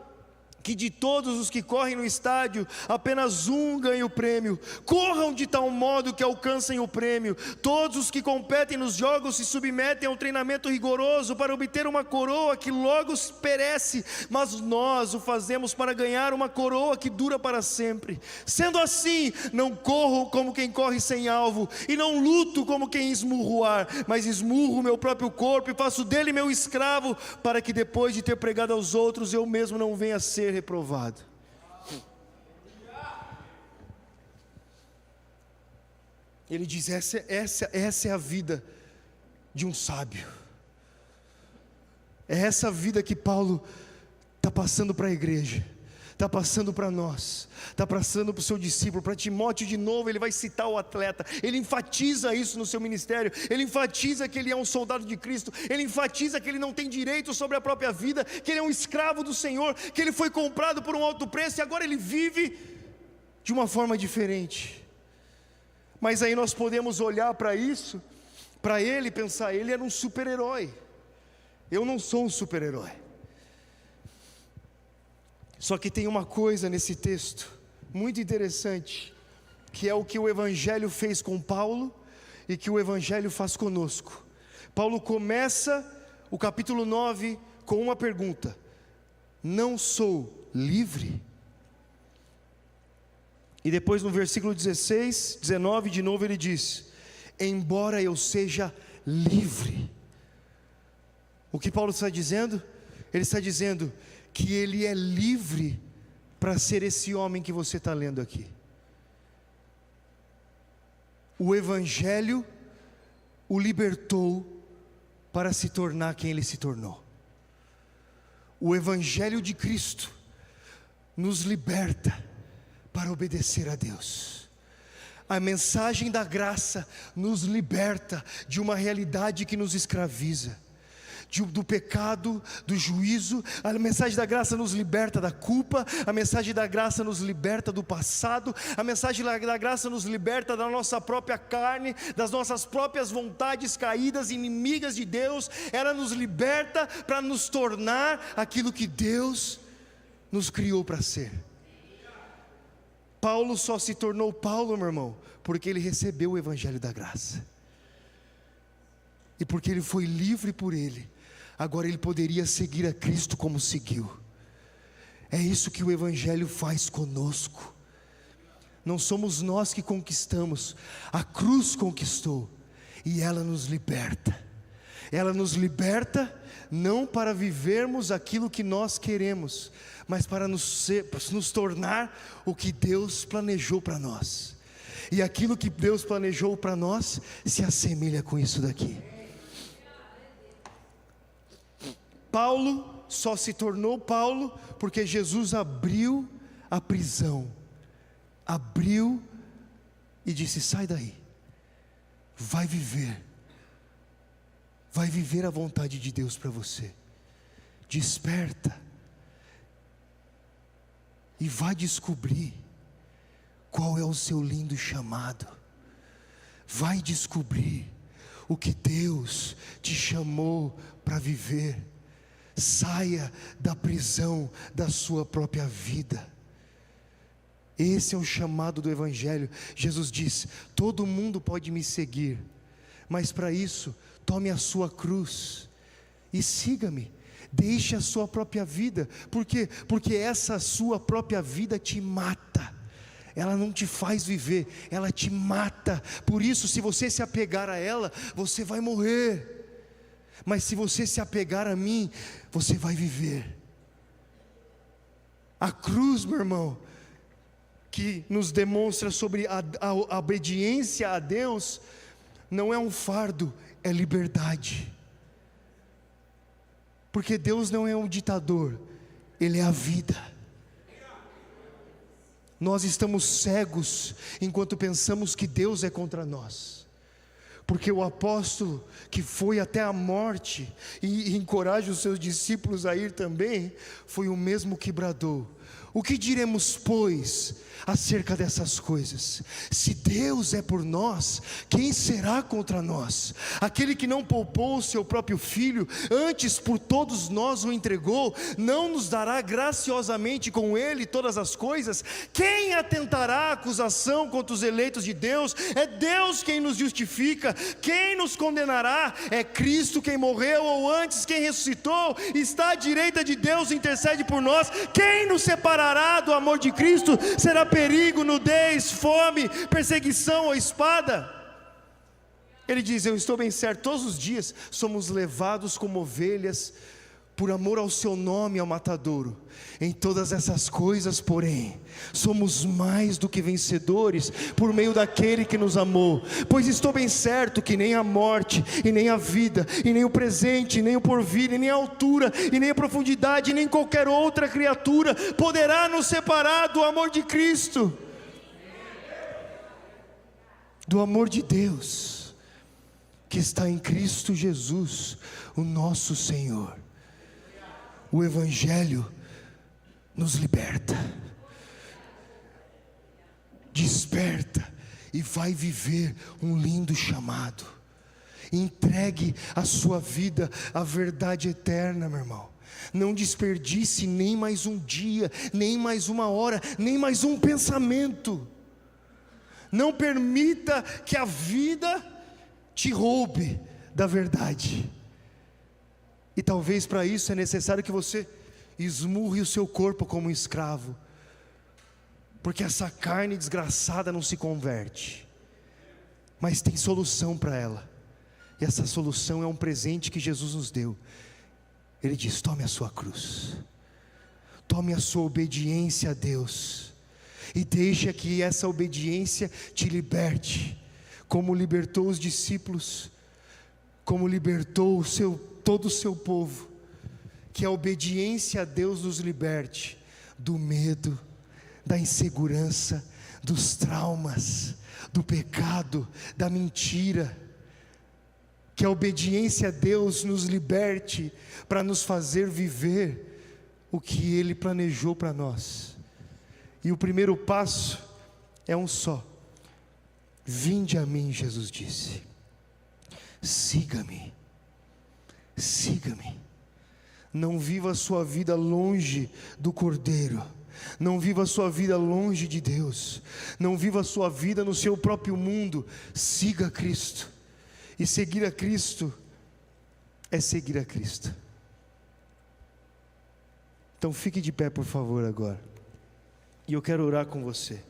[SPEAKER 1] que de todos os que correm no estádio, apenas um ganha o prêmio. Corram de tal modo que alcancem o prêmio. Todos os que competem nos jogos se submetem a um treinamento rigoroso para obter uma coroa que logo perece, mas nós o fazemos para ganhar uma coroa que dura para sempre. Sendo assim, não corro como quem corre sem alvo, e não luto como quem esmurra o ar, mas esmurro o meu próprio corpo e faço dele meu escravo, para que depois de ter pregado aos outros, eu mesmo não venha a ser reprovado. Ele diz: essa é a vida de um sábio. É essa vida que Paulo está passando para a igreja, está passando para nós, está passando para o seu discípulo, para Timóteo de novo. Ele vai citar o atleta, ele enfatiza isso no seu ministério, ele enfatiza que ele é um soldado de Cristo, ele enfatiza que ele não tem direito sobre a própria vida, que ele é um escravo do Senhor, que ele foi comprado por um alto preço e agora ele vive de uma forma diferente. Mas aí nós podemos olhar para isso, para ele e pensar: ele era um super-herói, eu não sou um super-herói. Só que tem uma coisa nesse texto muito interessante, que é o que o Evangelho fez com Paulo e que o Evangelho faz conosco. Paulo começa o capítulo 9 com uma pergunta: não sou livre? E depois no versículo 16, 19 de novo ele diz: embora eu seja livre. O que Paulo está dizendo? Ele está dizendo que ele é livre para ser esse homem que você está lendo aqui. O Evangelho o libertou para se tornar quem ele se tornou. O Evangelho de Cristo nos liberta para obedecer a Deus. A mensagem da graça nos liberta de uma realidade que nos escraviza, do pecado, do juízo. A mensagem da graça nos liberta da culpa, a mensagem da graça nos liberta do passado, a mensagem da graça nos liberta da nossa própria carne, das nossas próprias vontades caídas, inimigas de Deus. Ela nos liberta para nos tornar aquilo que Deus nos criou para ser. Paulo só se tornou Paulo, meu irmão, porque ele recebeu o Evangelho da graça, e porque ele foi livre por ele. Agora ele poderia seguir a Cristo como seguiu. É isso que o Evangelho faz conosco. Não somos nós que conquistamos, a cruz conquistou, e ela nos liberta. Ela nos liberta não para vivermos aquilo que nós queremos, mas para nos tornar o que Deus planejou para nós. E aquilo que Deus planejou para nós se assemelha com isso daqui. Paulo só se tornou Paulo porque Jesus abriu a prisão, abriu e disse: sai daí, vai viver a vontade de Deus para você. Desperta e vai descobrir qual é o seu lindo chamado. Vai descobrir o que Deus te chamou para viver. Saia da prisão da sua própria vida. Esse é o chamado do Evangelho. Jesus diz: todo mundo pode me seguir, mas para isso, tome a sua cruz e siga-me. Deixe a sua própria vida. Por quê? Porque essa sua própria vida te mata. Ela não te faz viver, ela te mata. Por isso, se você se apegar a ela, você vai morrer. Mas se você se apegar a mim, você vai viver. A cruz, meu irmão, que nos demonstra sobre a obediência a Deus, não é um fardo, é liberdade. Porque Deus não é um ditador, Ele é a vida. Nós estamos cegos enquanto pensamos que Deus é contra nós. Porque o apóstolo que foi até a morte e encoraja os seus discípulos a ir também, foi o mesmo que bradou: o que diremos, pois, acerca dessas coisas? Se Deus é por nós, quem será contra nós? Aquele que não poupou o seu próprio filho, antes por todos nós o entregou, não nos dará graciosamente com ele todas as coisas? Quem atentará à acusação contra os eleitos de Deus? É Deus quem nos justifica. Quem nos condenará? É Cristo quem morreu, ou antes quem ressuscitou, está à direita de Deus e intercede por nós. Quem nos separará do amor de Cristo? Será perigo, nudez, fome, perseguição ou espada? Ele diz: eu estou bem certo, todos os dias somos levados como ovelhas por amor ao seu nome ao matadouro. Em todas essas coisas, porém, somos mais do que vencedores por meio daquele que nos amou. Pois estou bem certo que nem a morte, e nem a vida, e nem o presente, e nem o porvir, e nem a altura, e nem a profundidade, e nem qualquer outra criatura poderá nos separar do amor de Cristo, do amor de Deus, que está em Cristo Jesus, o nosso Senhor. O Evangelho nos liberta, desperta e vai viver um lindo chamado. Entregue a sua vida à verdade eterna, meu irmão. Não desperdice nem mais um dia, nem mais uma hora, nem mais um pensamento. Não permita que a vida te roube da verdade. E talvez para isso é necessário que você esmurre o seu corpo como um escravo, porque essa carne desgraçada não se converte, mas tem solução para ela, e essa solução é um presente que Jesus nos deu. Ele diz: tome a sua cruz, tome a sua obediência a Deus, e deixa que essa obediência te liberte, como libertou os discípulos, como libertou todo o seu povo. Que a obediência a Deus nos liberte do medo, da insegurança, dos traumas, do pecado, da mentira. Que a obediência a Deus nos liberte para nos fazer viver o que Ele planejou para nós. E o primeiro passo é um só: vinde a mim, Jesus disse, siga-me. Siga-me. Não viva a sua vida longe do Cordeiro. Não viva a sua vida longe de Deus. Não viva a sua vida no seu próprio mundo. Siga Cristo. E seguir a Cristo é seguir a Cristo. Então fique de pé, por favor, agora. E eu quero orar com você.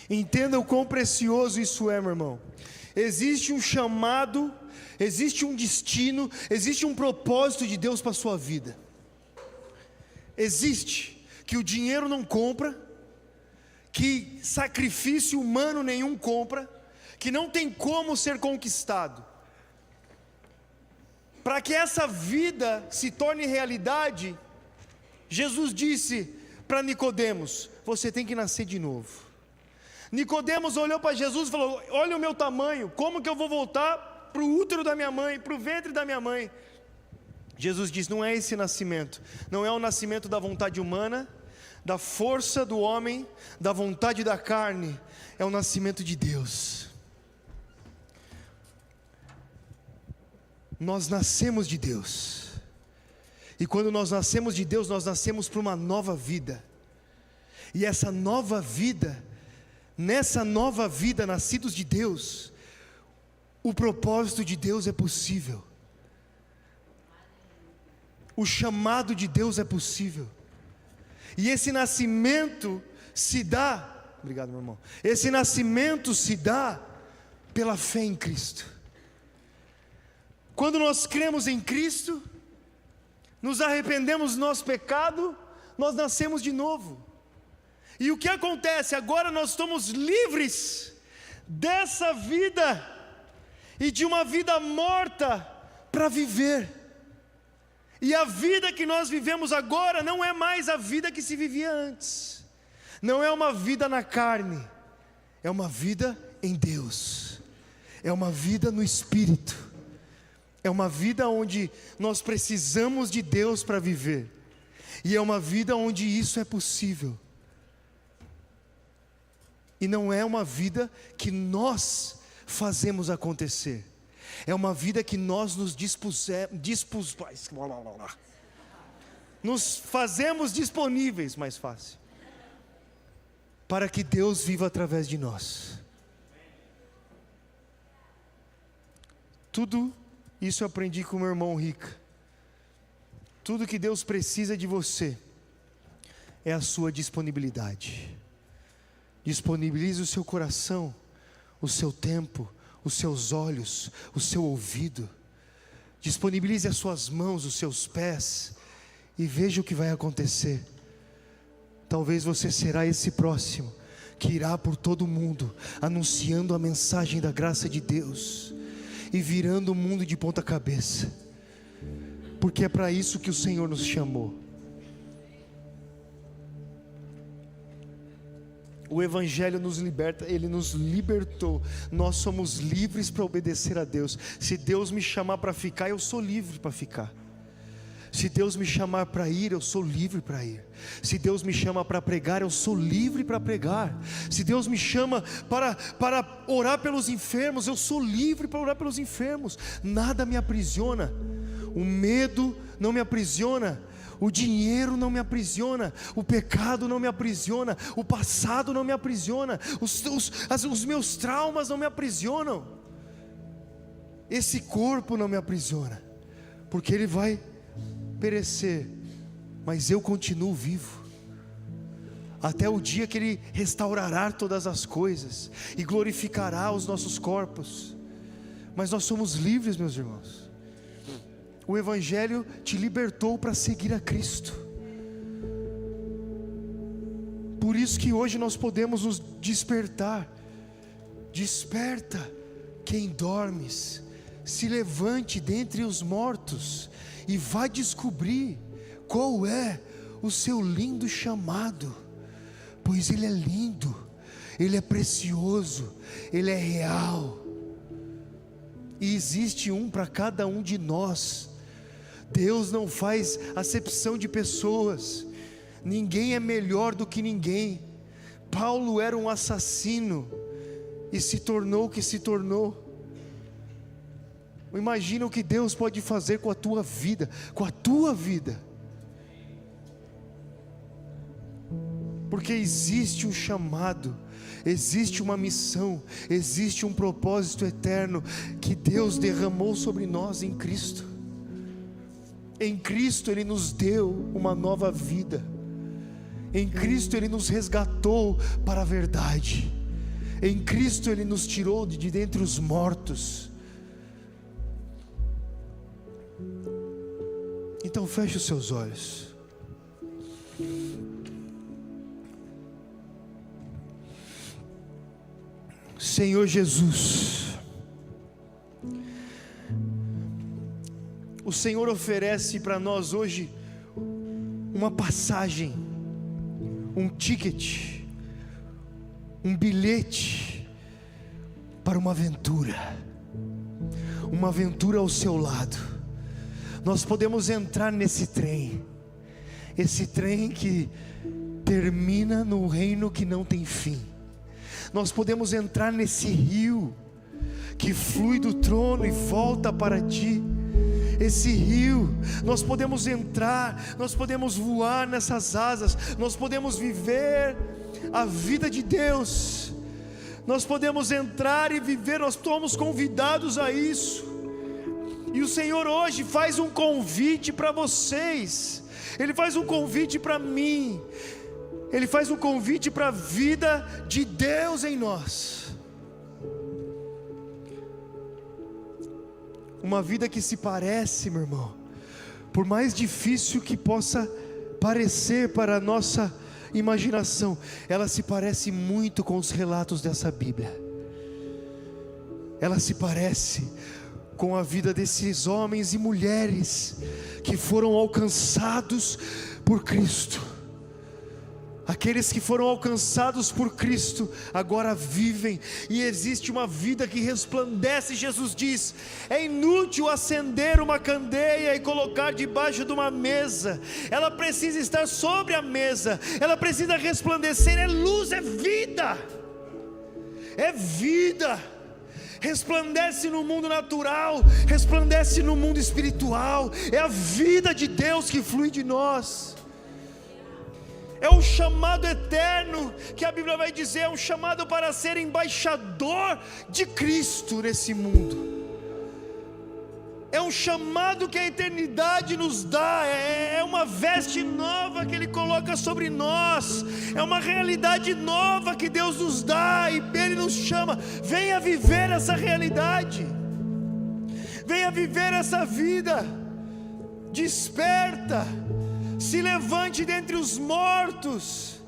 [SPEAKER 1] Entenda o quão precioso isso é, meu irmão. Existe um chamado, existe um destino, existe um propósito de Deus para a sua vida. Existe, que o dinheiro não compra, que sacrifício humano nenhum compra, que não tem como ser conquistado. Para que essa vida se torne realidade, Jesus disse para Nicodemos: você tem que nascer de novo. Nicodemos olhou para Jesus e falou: olha o meu tamanho, como que eu vou voltar para o útero da minha mãe, para o ventre da minha mãe? Jesus diz: não é esse nascimento, não é o nascimento da vontade humana, da força do homem, da vontade da carne, é o nascimento de Deus. Nós nascemos de Deus, e quando nós nascemos de Deus, nós nascemos para uma nova vida, e essa nova vida, nessa nova vida, nascidos de Deus, o propósito de Deus é possível. o chamado de Deus é possível. E esse nascimento se dá, obrigado meu irmão, esse nascimento se dá pela fé em Cristo. Quando nós cremos em Cristo, nos arrependemos do nosso pecado, nós nascemos de novo. E o que acontece? Agora nós estamos livres dessa vida e de uma vida morta para viver. E a vida que nós vivemos agora não é mais a vida que se vivia antes. Não é uma vida na carne, é uma vida em Deus. É uma vida no Espírito. É uma vida onde nós precisamos de Deus para viver. E é uma vida onde isso é possível. E não é uma vida que nós fazemos acontecer. É uma vida que nós nos nos fazemos disponíveis, mais fácil, para que Deus viva através de nós. Tudo isso eu aprendi com o meu irmão Rica. Tudo que Deus precisa de você é a sua disponibilidade. Disponibilize o seu coração, o seu tempo, os seus olhos, o seu ouvido. Disponibilize as suas mãos, os seus pés, e veja o que vai acontecer. Talvez você será esse próximo que irá por todo o mundo anunciando a mensagem da graça de Deus e virando o mundo de ponta cabeça, porque é para isso que o Senhor nos chamou. O Evangelho nos liberta, Ele nos libertou. Nós somos livres para obedecer a Deus. Se Deus me chamar para ficar, eu sou livre para ficar. Se Deus me chamar para ir, eu sou livre para ir. Se Deus me chama para pregar, eu sou livre para pregar. Se Deus me chama para orar pelos enfermos, eu sou livre para orar pelos enfermos. Nada me aprisiona. O medo não me aprisiona. O dinheiro não me aprisiona, o pecado não me aprisiona, o passado não me aprisiona, os meus traumas não me aprisionam, esse corpo não me aprisiona, porque ele vai perecer, mas eu continuo vivo, até o dia que Ele restaurará todas as coisas, e glorificará os nossos corpos, mas nós somos livres, meus irmãos. O Evangelho te libertou para seguir a Cristo. Por isso que hoje nós podemos nos despertar. Desperta, quem dormes, se levante dentre os mortos e vá descobrir qual é o seu lindo chamado, pois ele é lindo, ele é precioso, ele é real, e existe um para cada um de nós. Deus não faz acepção de pessoas, ninguém é melhor do que ninguém. Paulo era um assassino e se tornou o que se tornou. Imagina o que Deus pode fazer com a tua vida, porque existe um chamado, existe uma missão, existe um propósito eterno que Deus derramou sobre nós em Cristo. Em Cristo Ele nos deu uma nova vida, em Cristo Ele nos resgatou para a verdade, em Cristo Ele nos tirou de dentre os mortos. Então feche os seus olhos. Senhor Jesus, o Senhor oferece para nós hoje uma passagem, um ticket, um bilhete para uma aventura ao seu lado. Nós podemos entrar nesse trem, esse trem que termina no reino que não tem fim. Nós podemos entrar nesse rio que flui do trono e volta para ti. Esse rio, nós podemos entrar, nós podemos voar nessas asas, nós podemos viver a vida de Deus, nós podemos entrar e viver, nós somos convidados a isso. E o Senhor hoje faz um convite para vocês, Ele faz um convite para mim, Ele faz um convite para a vida de Deus em nós. Uma vida que se parece, meu irmão, por mais difícil que possa parecer para a nossa imaginação, ela se parece muito com os relatos dessa Bíblia. Ela se parece com a vida desses homens e mulheres que foram alcançados por Cristo. Aqueles que foram alcançados por Cristo agora vivem, e existe uma vida que resplandece. Jesus diz: é inútil acender uma candeia e colocar debaixo de uma mesa, ela precisa estar sobre a mesa, ela precisa resplandecer, é luz, é vida, é vida. Resplandece no mundo natural, resplandece no mundo espiritual, é a vida de Deus que flui de nós. É um chamado eterno, que a Bíblia vai dizer, é um chamado para ser embaixador de Cristo nesse mundo. É um chamado que a eternidade nos dá, é uma veste nova que Ele coloca sobre nós, é uma realidade nova que Deus nos dá, e Ele nos chama: venha viver essa realidade, venha viver essa vida, desperta, se levante dentre os mortos,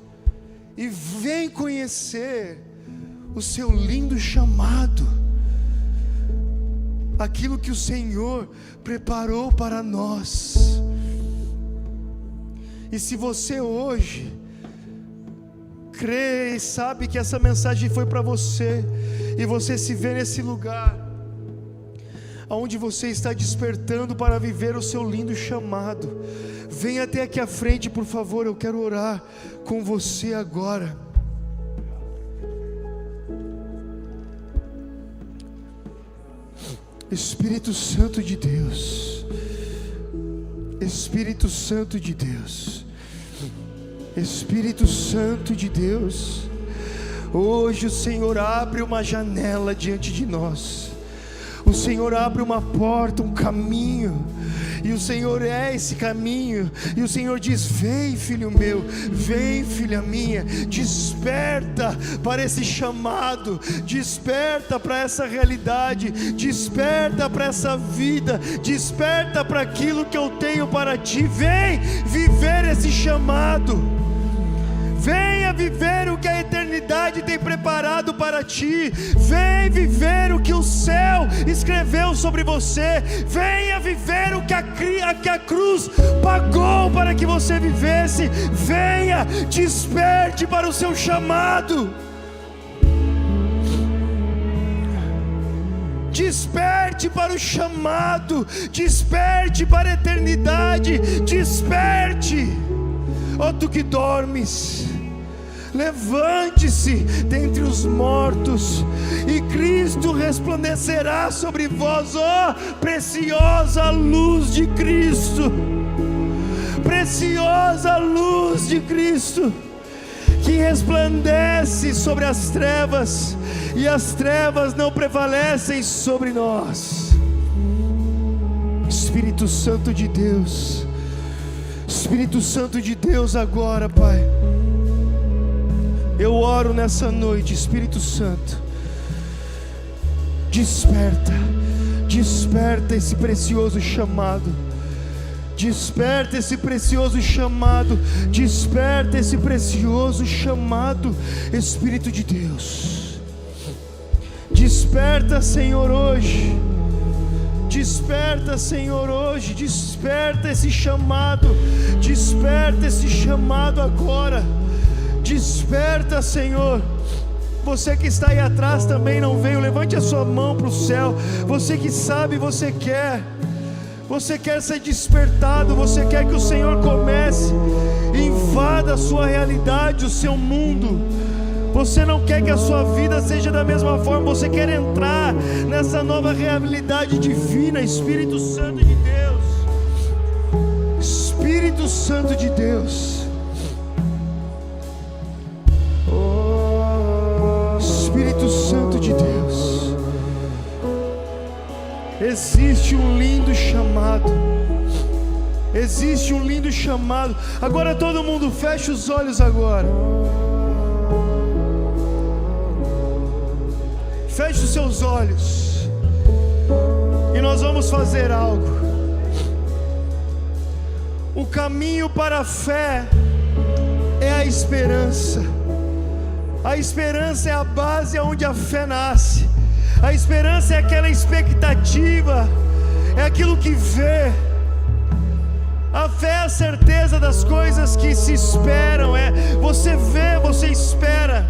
[SPEAKER 1] e vem conhecer o seu lindo chamado, aquilo que o Senhor preparou para nós. E se você hoje crê e sabe que essa mensagem foi para você, e você se vê nesse lugar, onde você está despertando para viver o seu lindo chamado, venha até aqui à frente, por favor, eu quero orar com você agora. Espírito Santo de Deus, Espírito Santo de Deus, Espírito Santo de Deus, hoje o Senhor abre uma janela diante de nós, o Senhor abre uma porta, um caminho, e o Senhor é esse caminho, e o Senhor diz: vem, filho meu, vem, filha minha, desperta para esse chamado, desperta para essa realidade, desperta para essa vida, desperta para aquilo que eu tenho para ti, vem viver esse chamado. Venha viver o que a eternidade tem preparado para ti. Vem viver o que o céu escreveu sobre você. Venha viver o que a cruz pagou para que você vivesse. Venha, desperte para o seu chamado. Desperte para o chamado. Desperte para a eternidade. Desperte, ó tu que dormes, levante-se dentre os mortos, e Cristo resplandecerá sobre vós, ó preciosa luz de Cristo, preciosa luz de Cristo, que resplandece sobre as trevas, e as trevas não prevalecem sobre nós. Espírito Santo de Deus, Espírito Santo de Deus, agora, Pai, eu oro nessa noite. Espírito Santo, desperta, desperta esse precioso chamado, desperta esse precioso chamado, desperta esse precioso chamado. Espírito de Deus, desperta, Senhor, hoje. Desperta, Senhor, hoje, desperta esse chamado agora, desperta, Senhor. Você que está aí atrás também não veio, levante a sua mão para o céu. Você que sabe, você quer ser despertado, você quer que o Senhor comece, invada a sua realidade, o seu mundo. Você não quer que a sua vida seja da mesma forma, você quer entrar nessa nova realidade divina. Espírito Santo de Deus, Espírito Santo de Deus, Espírito Santo de Deus, existe um lindo chamado. Existe um lindo chamado. Agora todo mundo fecha os olhos agora. Feche os seus olhos. E nós vamos fazer algo. O caminho para a fé é a esperança. A esperança é a base onde a fé nasce. A esperança é aquela expectativa, é aquilo que vê. A fé é a certeza das coisas que se esperam. É você vê, você espera.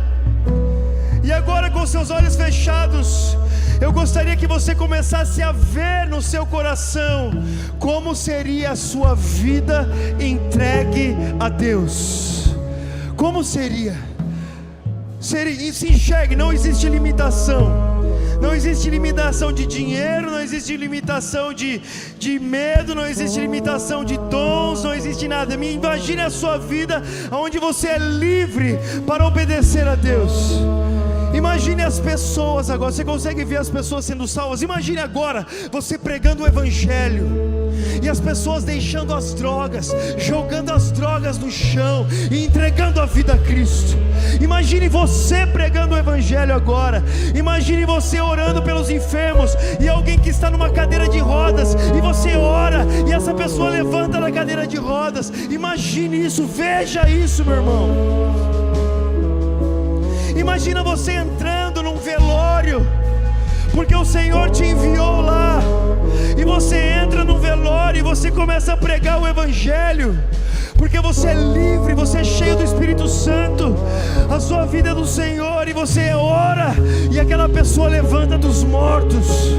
[SPEAKER 1] E agora, com seus olhos fechados, eu gostaria que você começasse a ver no seu coração como seria a sua vida entregue a Deus. Como seria? Se enxergue, não existe limitação. Não existe limitação de dinheiro, não existe limitação de medo, não existe limitação de dons, não existe nada. Imagine a sua vida onde você é livre para obedecer a Deus. Imagine as pessoas agora, você consegue ver as pessoas sendo salvas? Imagine agora você pregando o Evangelho e as pessoas deixando as drogas, jogando as drogas no chão e entregando a vida a Cristo. Imagine você pregando o Evangelho agora. Imagine você orando pelos enfermos e alguém que está numa cadeira de rodas, e você ora e essa pessoa levanta da cadeira de rodas. Imagine isso, veja isso, meu irmão. Imagina você entrando num velório, porque o Senhor te enviou lá, e você entra no velório e você começa a pregar o Evangelho, porque você é livre, você é cheio do Espírito Santo, a sua vida é do Senhor, e você ora, e aquela pessoa levanta dos mortos.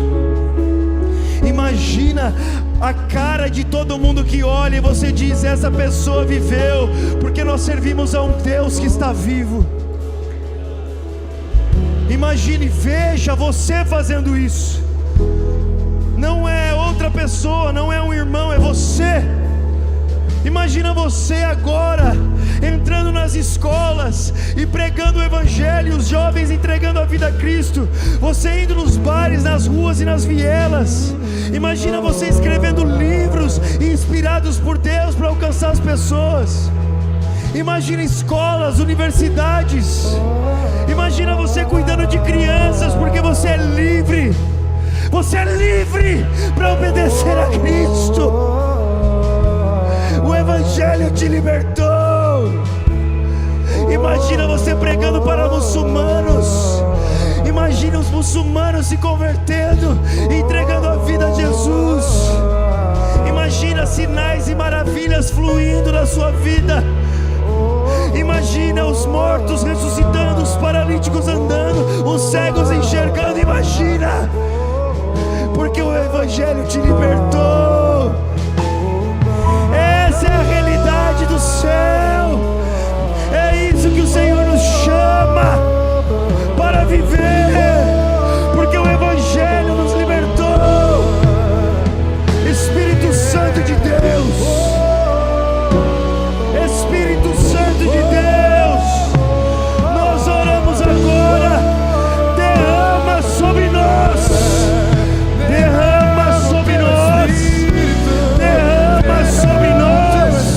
[SPEAKER 1] Imagina a cara de todo mundo que olha e você diz: essa pessoa viveu, porque nós servimos a um Deus que está vivo. Imagine, veja você fazendo isso. Não é outra pessoa, não é um irmão, é você. Imagina você agora entrando nas escolas e pregando o Evangelho, os jovens entregando a vida a Cristo. Você indo nos bares, nas ruas e nas vielas. Imagina você escrevendo livros inspirados por Deus para alcançar as pessoas. Imagina escolas, universidades. Imagina você cuidando de crianças, porque você é livre. Você é livre para obedecer a Cristo. O Evangelho te libertou. Imagina você pregando para muçulmanos. Imagina os muçulmanos se convertendo, entregando a vida a Jesus. Imagina sinais e maravilhas fluindo na sua vida. Imagina os mortos ressuscitando, os paralíticos andando, os cegos enxergando. Imagina, porque o Evangelho te libertou. Essa é a realidade do céu. É isso que o Senhor nos chama para viver, porque o Evangelho nos libertou. Espírito Santo de Deus, Espírito Santo de Deus, nós oramos agora. Derrama sobre nós, derrama sobre nós, derrama sobre nós.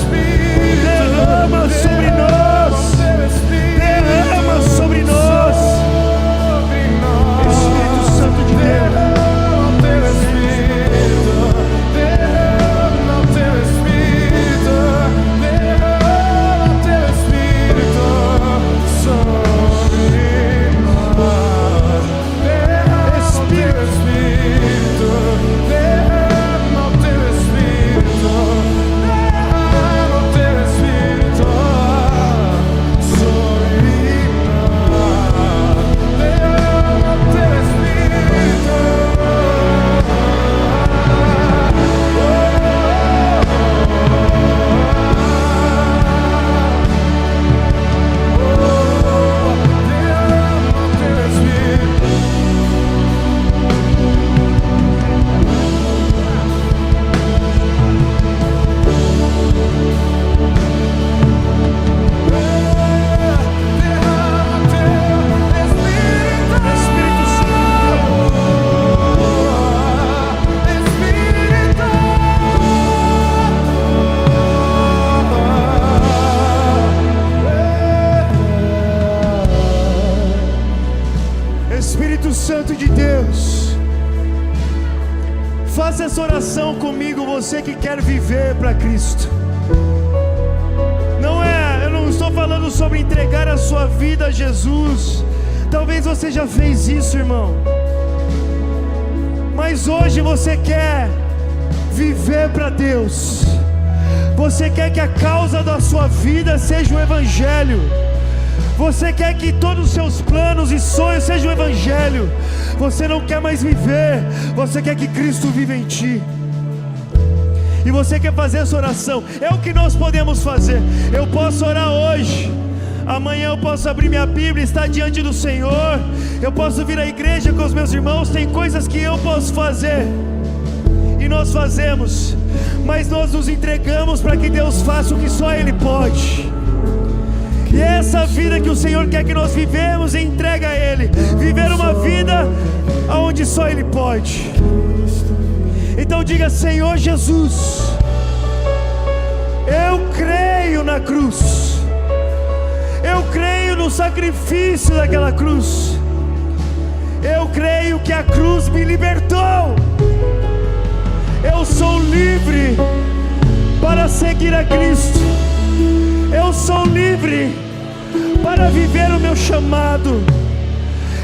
[SPEAKER 1] Faça essa oração comigo, você que quer viver para Cristo. Eu não estou falando sobre entregar a sua vida a Jesus. Talvez você já fez isso, irmão, mas hoje você quer viver para Deus. Você quer que a causa da sua vida seja o Evangelho. Você quer que todos os seus planos e sonhos sejam o Evangelho. Você não quer mais viver, você quer que Cristo viva em ti. E você quer fazer essa oração. É o que nós podemos fazer. Eu posso orar hoje, amanhã eu posso abrir minha Bíblia e estar diante do Senhor. Eu posso vir à igreja com os meus irmãos. Tem coisas que eu posso fazer, e nós fazemos, mas nós nos entregamos para que Deus faça o que só Ele pode. E essa vida que o Senhor quer que nós vivemos, entrega a Ele. Viver uma vida onde só Ele pode. Então diga: Senhor Jesus, eu creio na cruz. Eu creio no sacrifício daquela cruz. Eu creio que a cruz me libertou. Eu sou livre para seguir a Cristo. Eu sou livre para viver o meu chamado.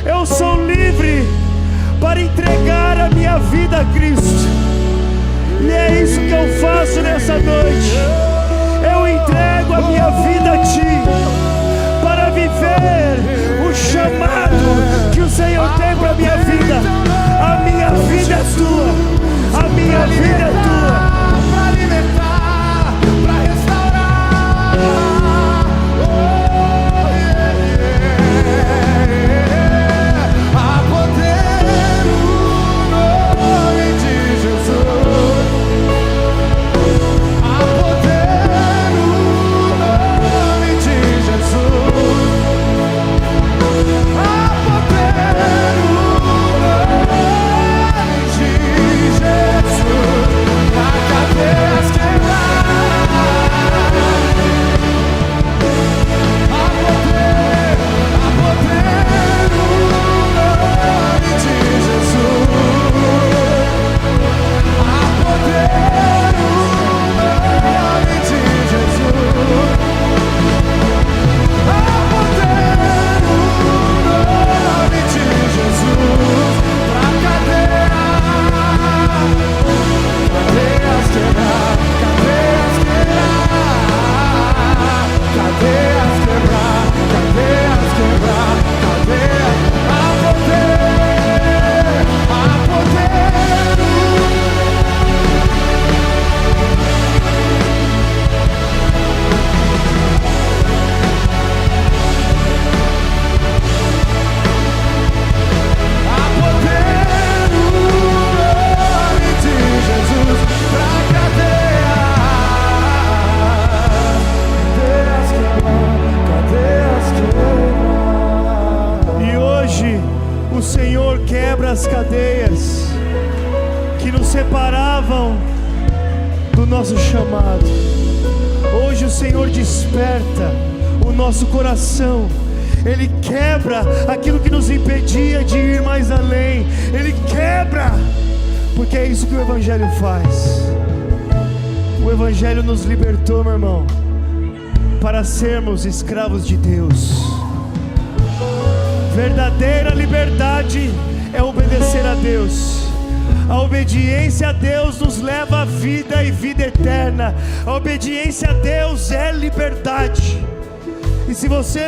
[SPEAKER 1] Eu sou livre para entregar a minha vida a Cristo. E é isso que eu faço nessa noite. Eu entrego a minha vida a Ti, para viver o chamado que o Senhor tem para a minha vida. A minha vida é Tua, a minha vida é Tua.
[SPEAKER 2] Para libertar, para restaurar. Há poder no nome de Jesus. Há poder no nome de Jesus. Há poder no nome de Jesus. Há cadeias quebrar. Há poder no nome de Jesus. Há poder no nome de Jesus. Há poder no nome de Jesus. Pra cadeias quebrar, cadeias quebrar, cadeias quebrar, cadeias quebrar, cadeias. Há poder, há poder. Há poder no nome de Jesus pra cadeias quebrar.
[SPEAKER 1] E hoje o Senhor quebra as cadeias que nos separavam do nosso chamado. Hoje o Senhor desperta o nosso coração. Ele quebra aquilo que nos impedia de ir mais além. Ele quebra, porque é isso que o Evangelho faz. O Evangelho nos libertou, meu irmão, para sermos escravos de Deus. Verdadeira liberdade é obedecer a Deus. A obediência a Deus nos leva à vida e vida eterna. A obediência a Deus é liberdade. E se você,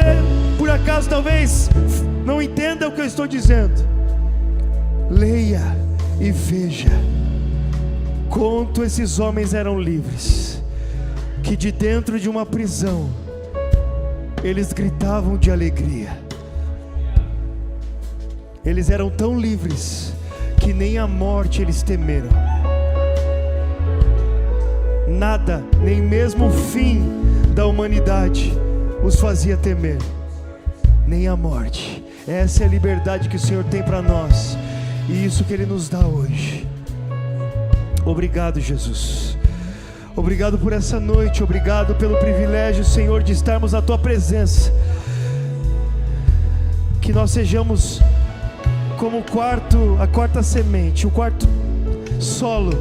[SPEAKER 1] por acaso, talvez não entenda o que eu estou dizendo, leia e veja quanto esses homens eram livres, que de dentro de uma prisão eles gritavam de alegria. Eles eram tão livres que nem a morte eles temeram. Nada, nem mesmo o fim da humanidade os fazia temer, nem a morte. Essa é a liberdade que o Senhor tem para nós, e isso que Ele nos dá hoje. Obrigado, Jesus. Obrigado por essa noite. Obrigado pelo privilégio, Senhor, de estarmos na Tua presença. Que nós sejamos como a quarta semente, o quarto solo,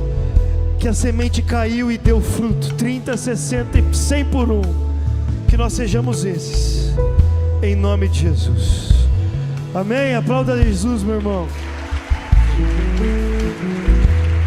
[SPEAKER 1] que a semente caiu e deu fruto, 30, 60 e 100 por um. Que nós sejamos esses, em nome de Jesus. Amém? Aplauda Jesus, meu irmão.